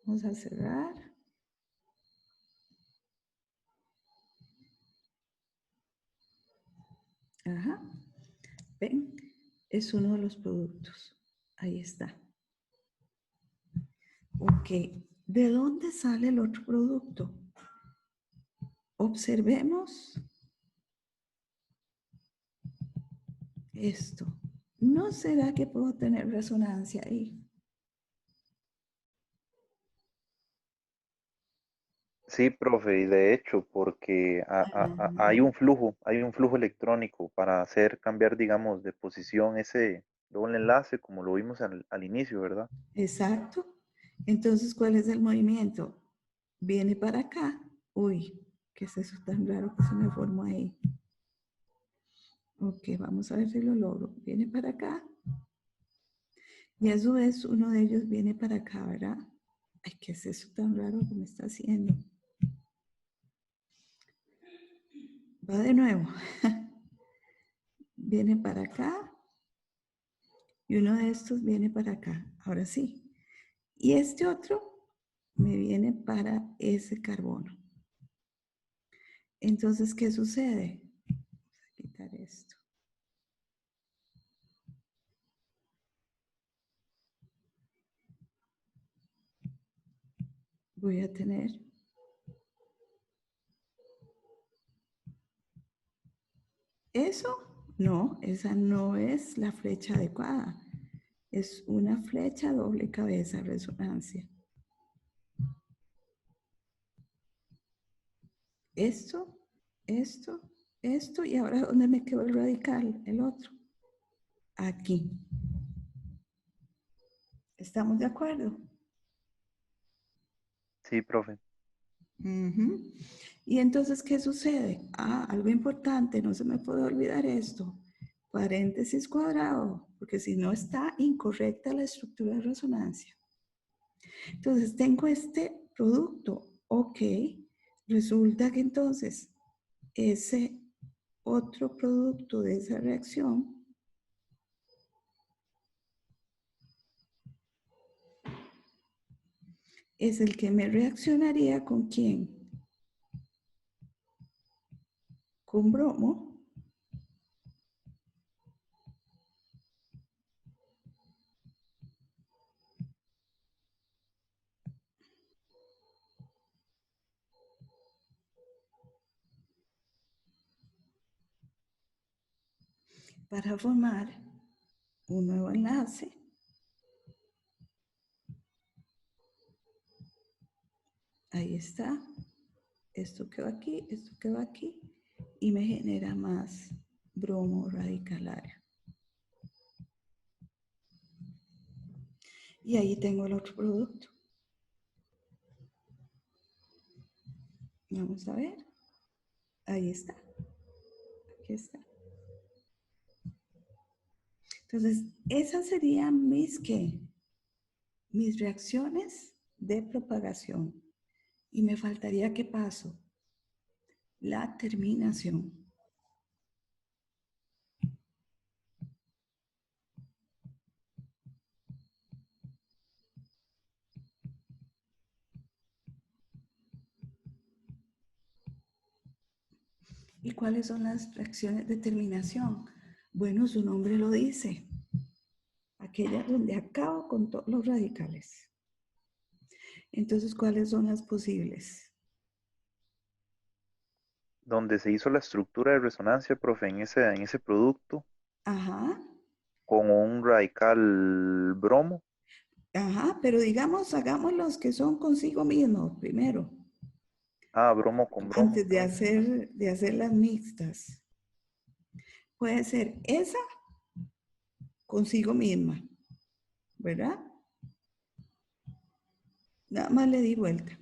Vamos a cerrar. Ajá. ¿Ven? Es uno de los productos. Ahí está. Ok. ¿De dónde sale el otro producto? Observemos esto. ¿No será que puedo tener resonancia ahí? Sí, profe, y de hecho, porque hay un flujo electrónico para hacer cambiar, digamos, de posición ese doble enlace, como lo vimos al inicio, ¿verdad? Exacto. Entonces, ¿cuál es el movimiento? Viene para acá. Uy, ¿qué es eso tan raro que se me formó ahí? Ok, vamos a ver si lo logro. Viene para acá. Y a su vez, uno de ellos viene para acá, ¿verdad? Ay, ¿qué es eso tan raro que me está haciendo? Va de nuevo. Viene para acá. Y uno de estos viene para acá. Ahora sí. Y este otro me viene para ese carbono. Entonces, ¿qué sucede? Vamos a quitar esto. Voy a tener eso. No, esa no es la flecha adecuada. Es una flecha doble cabeza resonancia. Esto, esto, esto, y ahora ¿dónde me quedó el radical? El otro. Aquí. ¿Estamos de acuerdo? Sí, profe. Ujú. Y entonces, ¿qué sucede? Ah, algo importante, no se me puede olvidar esto. Paréntesis cuadrado, porque si no está incorrecta la estructura de resonancia. Entonces, tengo este producto. Ok, resulta que entonces ese otro producto de esa reacción es el que me reaccionaría con quién? Con bromo. Para formar un nuevo enlace. Ahí está. Esto que va aquí, esto que va aquí. Y me genera más bromo radicalario. Y ahí tengo el otro producto. Vamos a ver. Ahí está. Aquí está. Entonces, esas serían ¿qué? Mis reacciones de propagación. Y me faltaría ¿qué paso? La terminación. ¿Y cuáles son las reacciones de terminación? Bueno, su nombre lo dice. Aquella donde acabo con todos los radicales. Entonces, ¿cuáles son las posibles? Donde se hizo la estructura de resonancia, profe, en ese producto, Ajá, con un radical bromo. ajá, pero digamos, hagamos los que son consigo mismos primero, Ah, bromo con bromo. antes de hacer las mixtas. Puede ser esa consigo misma, ¿verdad? Nada más le di vuelta.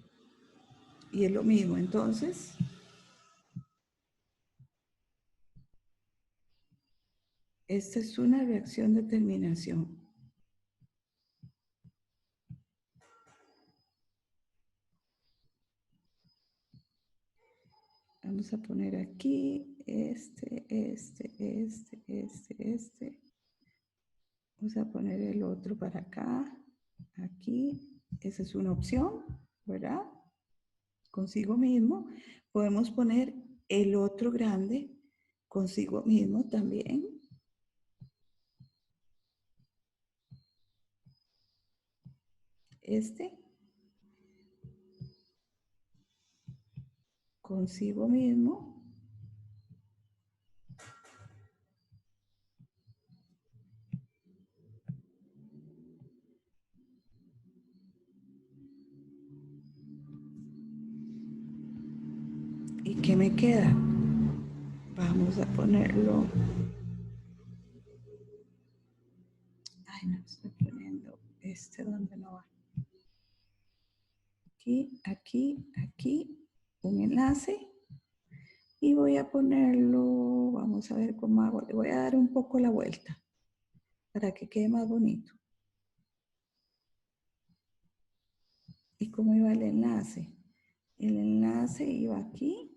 Y es lo mismo, entonces, esta es una reacción de terminación. Vamos a poner aquí este. Vamos a poner el otro para acá, aquí. Esa es una opción, ¿verdad? Consigo mismo. Podemos poner el otro grande consigo mismo también. Este. Consigo mismo. ¿Y qué me queda? Vamos a ponerlo. Ay, no, estoy poniendo este donde no va. aquí, aquí, aquí, un enlace. Y voy a ponerlo, vamos a ver cómo hago. Le voy a dar un poco la vuelta para que quede más bonito. ¿Y cómo iba el enlace? El enlace iba aquí.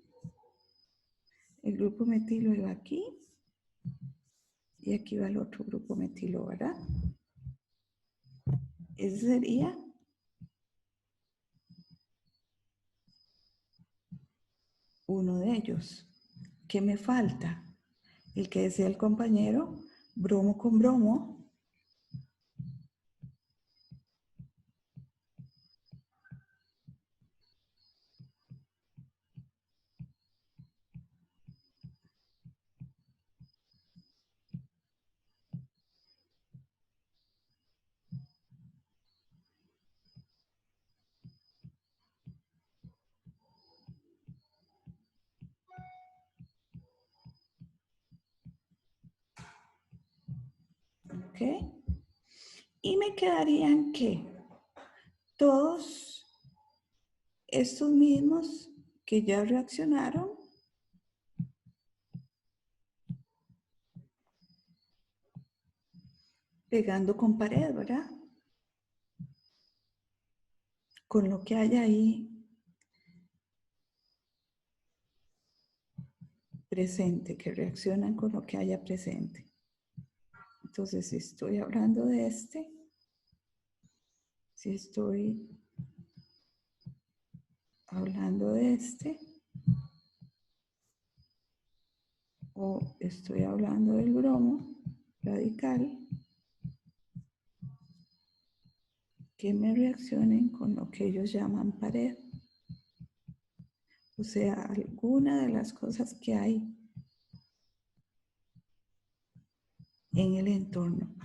El grupo metilo iba aquí. Y aquí va el otro grupo metilo, ¿verdad? Ese sería uno de ellos. ¿Qué me falta? El que decía el compañero, bromo con bromo. ¿Ok? Y me quedarían que todos estos mismos que ya reaccionaron pegando con pared, ¿verdad? Con lo que hay ahí presente, que reaccionan con lo que haya presente. Entonces, si estoy hablando de este, si estoy hablando de este, o estoy hablando del bromo radical, que me reaccionen con lo que ellos llaman pared. O sea, alguna de las cosas que hay en el entorno.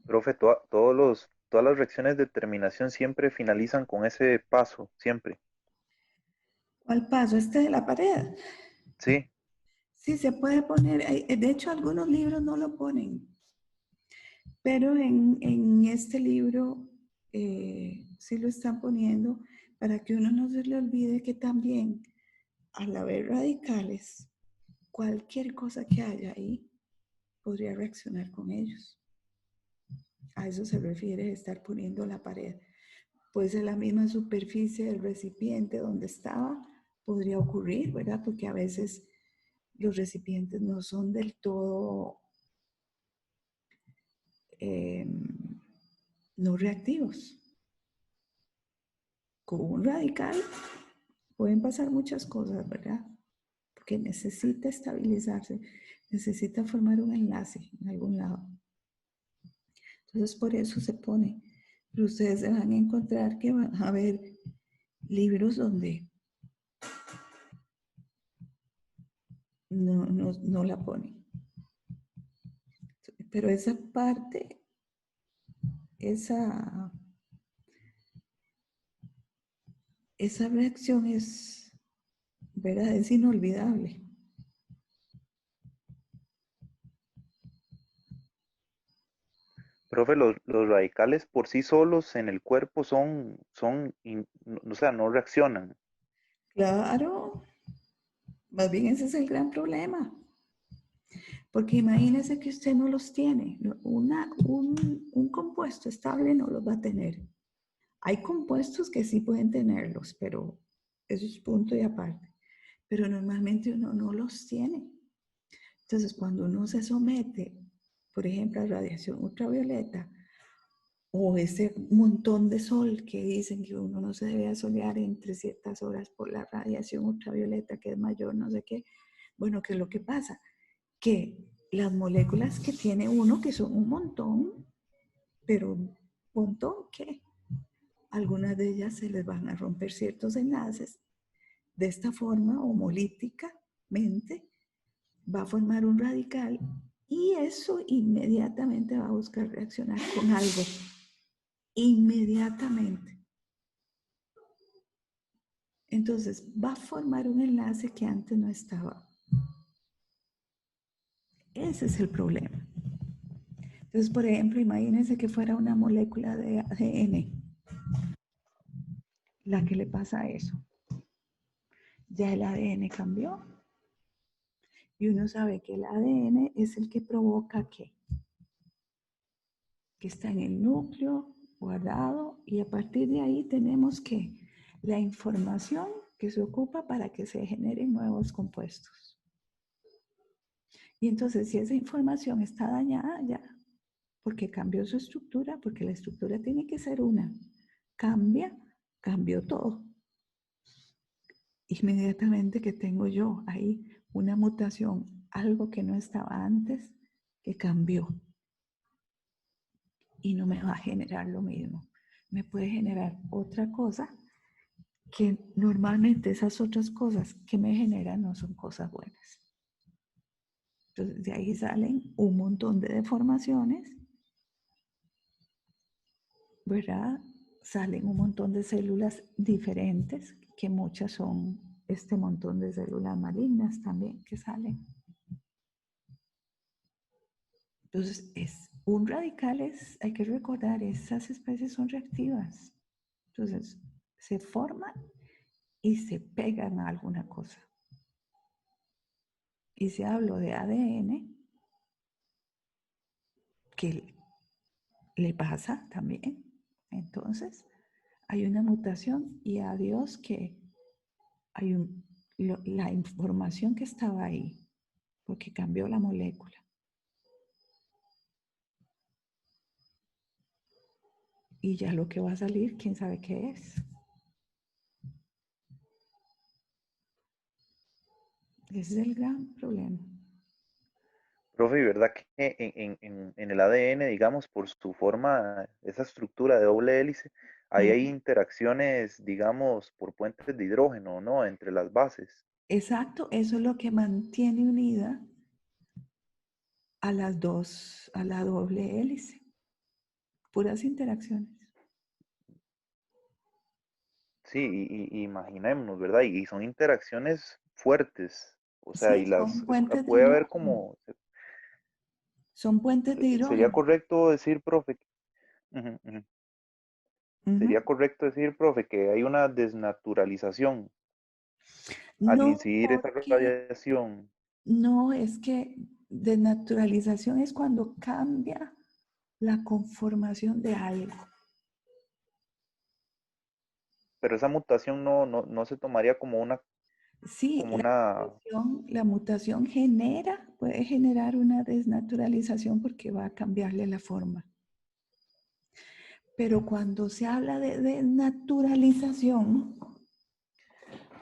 Profe, todas las reacciones de terminación siempre finalizan con ese paso, siempre. ¿Cuál paso? Este de la pared. Sí, Sí, se puede poner, de hecho algunos libros no lo ponen, pero en este libro sí lo están poniendo para que uno no se le olvide que también al haber radicales, cualquier cosa que haya ahí podría reaccionar con ellos. A eso se refiere estar poniendo la pared. Puede ser la misma superficie del recipiente donde estaba, podría ocurrir, ¿verdad? Porque a veces los recipientes no son del todo no reactivos. Con un radical pueden pasar muchas cosas, ¿verdad? Porque necesita estabilizarse, necesita formar un enlace en algún lado. Entonces por eso se pone. Pero ustedes se van a encontrar que van a haber libros donde no la ponen. Pero esa parte, esa reacción es, ¿verdad? Es inolvidable. profe, los radicales por sí solos en el cuerpo o sea, no reaccionan. Claro, más bien ese es el gran problema. Porque imagínese que usted no los tiene. Un compuesto estable no los va a tener. Hay compuestos que sí pueden tenerlos, pero eso es punto y aparte. Pero normalmente uno no los tiene. Entonces, cuando uno se somete, por ejemplo, a radiación ultravioleta, o ese montón de sol que dicen que uno no se debe asolear entre ciertas horas por la radiación ultravioleta, que es mayor, no sé qué. Bueno, ¿qué es lo que pasa? Que las moléculas que tiene uno, que son un montón, pero un montón que algunas de ellas se les van a romper ciertos enlaces. De esta forma, homolíticamente, va a formar un radical y eso inmediatamente va a buscar reaccionar con algo. Inmediatamente. Entonces, va a formar un enlace que antes no estaba. Ese es el problema. Entonces, por ejemplo, imagínense que fuera una molécula de ADN la que le pasa eso. Ya el ADN cambió y uno sabe que el ADN es el que provoca que está en el núcleo guardado y a partir de ahí tenemos que la información que se ocupa para que se generen nuevos compuestos. Y entonces si esa información está dañada ya, porque cambió su estructura, porque la estructura tiene que ser una, cambió todo. Inmediatamente que tengo yo ahí una mutación, algo que no estaba antes, que cambió. Y no me va a generar lo mismo. Me puede generar otra cosa que normalmente esas otras cosas que me generan no son cosas buenas. Entonces de ahí salen un montón de deformaciones, ¿verdad? Salen un montón de células diferentes, que muchas son este montón de células malignas también que salen. Entonces, un radical hay que recordar, esas especies son reactivas. Entonces, se forman y se pegan a alguna cosa. Y si hablo de ADN, que le pasa también. Entonces, hay una mutación y adiós que hay la información que estaba ahí, porque cambió la molécula. Y ya lo que va a salir, quién sabe qué es. Ese es el gran problema. Profe, ¿verdad que en el ADN, digamos, por su forma, esa estructura de doble hélice, ahí hay interacciones, digamos, por puentes de hidrógeno, ¿no? Entre las bases. Exacto, eso es lo que mantiene unida a las dos, a la doble hélice. Puras interacciones. Sí, y imaginémonos, ¿verdad? Y son interacciones fuertes. O sea, Sí, son puentes de puede haber hidrógeno. como, Son puentes de sería hidrógeno. correcto decir, profe, ujú, ujú. Sería correcto decir, profe, que hay una desnaturalización al No, incidir esa porque radiación. no es que desnaturalización es cuando cambia la conformación de algo. Pero esa mutación no se tomaría Sí, como una, la mutación puede generar una desnaturalización porque va a cambiarle la forma. Pero cuando se habla de desnaturalización,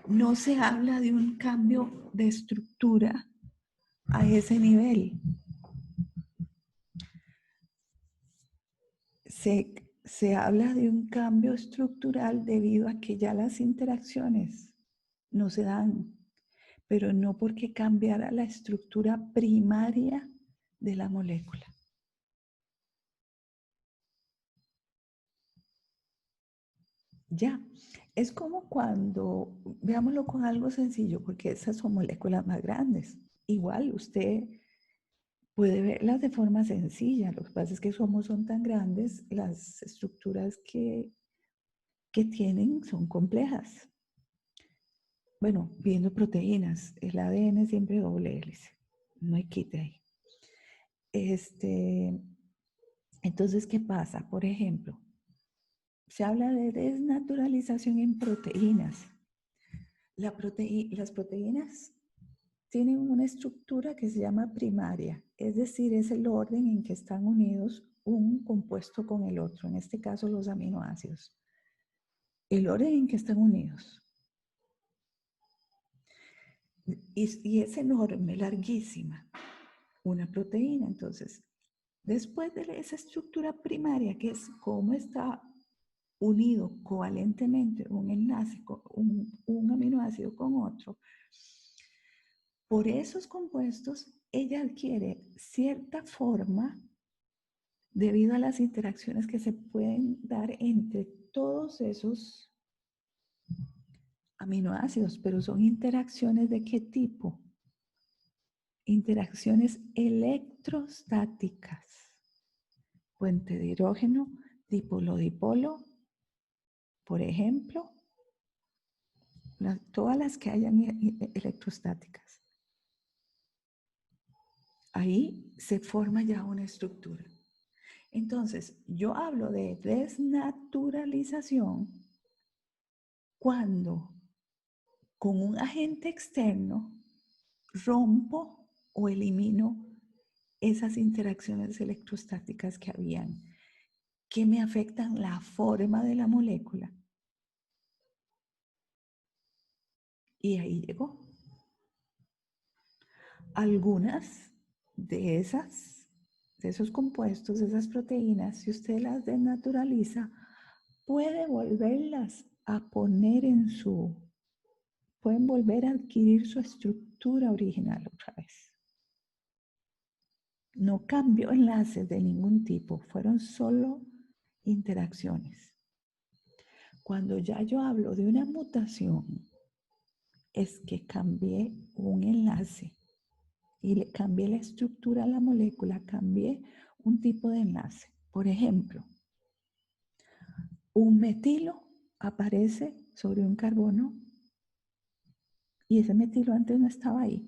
no se habla de un cambio de estructura a ese nivel. Se habla de un cambio estructural debido a que ya las interacciones no se dan, pero no porque cambiara la estructura primaria de la molécula. Ya, es como cuando, veámoslo con algo sencillo, porque esas son moléculas más grandes. Igual usted puede verlas de forma sencilla, lo que pasa es que son tan grandes, las estructuras que tienen son complejas. Bueno, viendo proteínas, el ADN siempre doble hélice, no hay quite ahí. Entonces, ¿qué pasa? Por ejemplo, se habla de desnaturalización en proteínas. Las proteínas tienen una estructura que se llama primaria, es decir, es el orden en que están unidos un compuesto con el otro, en este caso los aminoácidos. El orden en que están unidos. Y es enorme, larguísima, una proteína. Entonces, después de esa estructura primaria, que es cómo está unido covalentemente un enlace, un aminoácido con otro, por esos compuestos, ella adquiere cierta forma debido a las interacciones que se pueden dar entre todos esos aminoácidos, pero son interacciones de qué tipo? interacciones electrostáticas. Puente de hidrógeno, dipolo-dipolo, por ejemplo, todas las que hayan electrostáticas. Ahí se forma ya una estructura. Entonces, yo hablo de desnaturalización cuando con un agente externo rompo o elimino esas interacciones electrostáticas que habían, que me afectan la forma de la molécula. Y ahí llegó. Algunas de esos compuestos, de esas proteínas, si usted las desnaturaliza, puede volverlas a poner pueden volver a adquirir su estructura original otra vez. No cambió enlaces de ningún tipo, fueron solo interacciones. Cuando ya yo hablo de una mutación, es que cambié un enlace y le cambié la estructura a la molécula, cambié un tipo de enlace. Por ejemplo, un metilo aparece sobre un carbono y ese metilo antes no estaba ahí.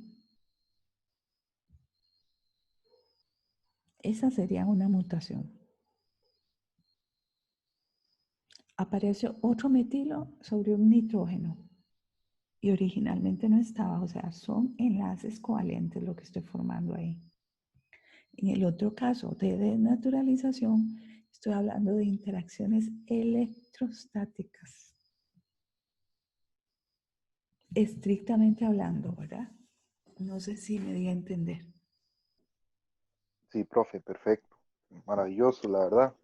Esa sería una mutación. Aparece otro metilo sobre un nitrógeno y originalmente no estaba, o sea, son enlaces covalentes lo que estoy formando ahí. En el otro caso de desnaturalización, estoy hablando de interacciones electrostáticas. Estrictamente hablando, ¿verdad? No sé si me di a entender. Sí, profe, perfecto. Maravilloso, la verdad.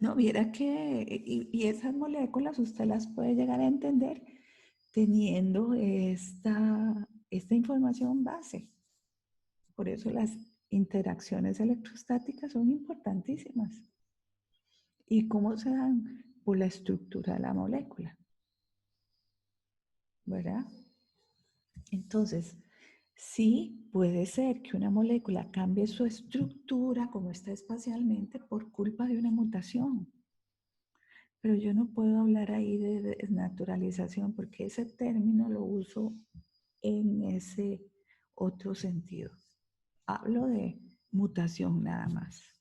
No, viera que, y esas moléculas usted las puede llegar a entender teniendo esta información base. Por eso las interacciones electrostáticas son importantísimas. ¿Y cómo se dan? Por la estructura de la molécula. ¿Verdad? Entonces, sí puede ser que una molécula cambie su estructura como está espacialmente por culpa de una mutación. Pero yo no puedo hablar ahí de desnaturalización porque ese término lo uso en ese otro sentido. Hablo de mutación nada más.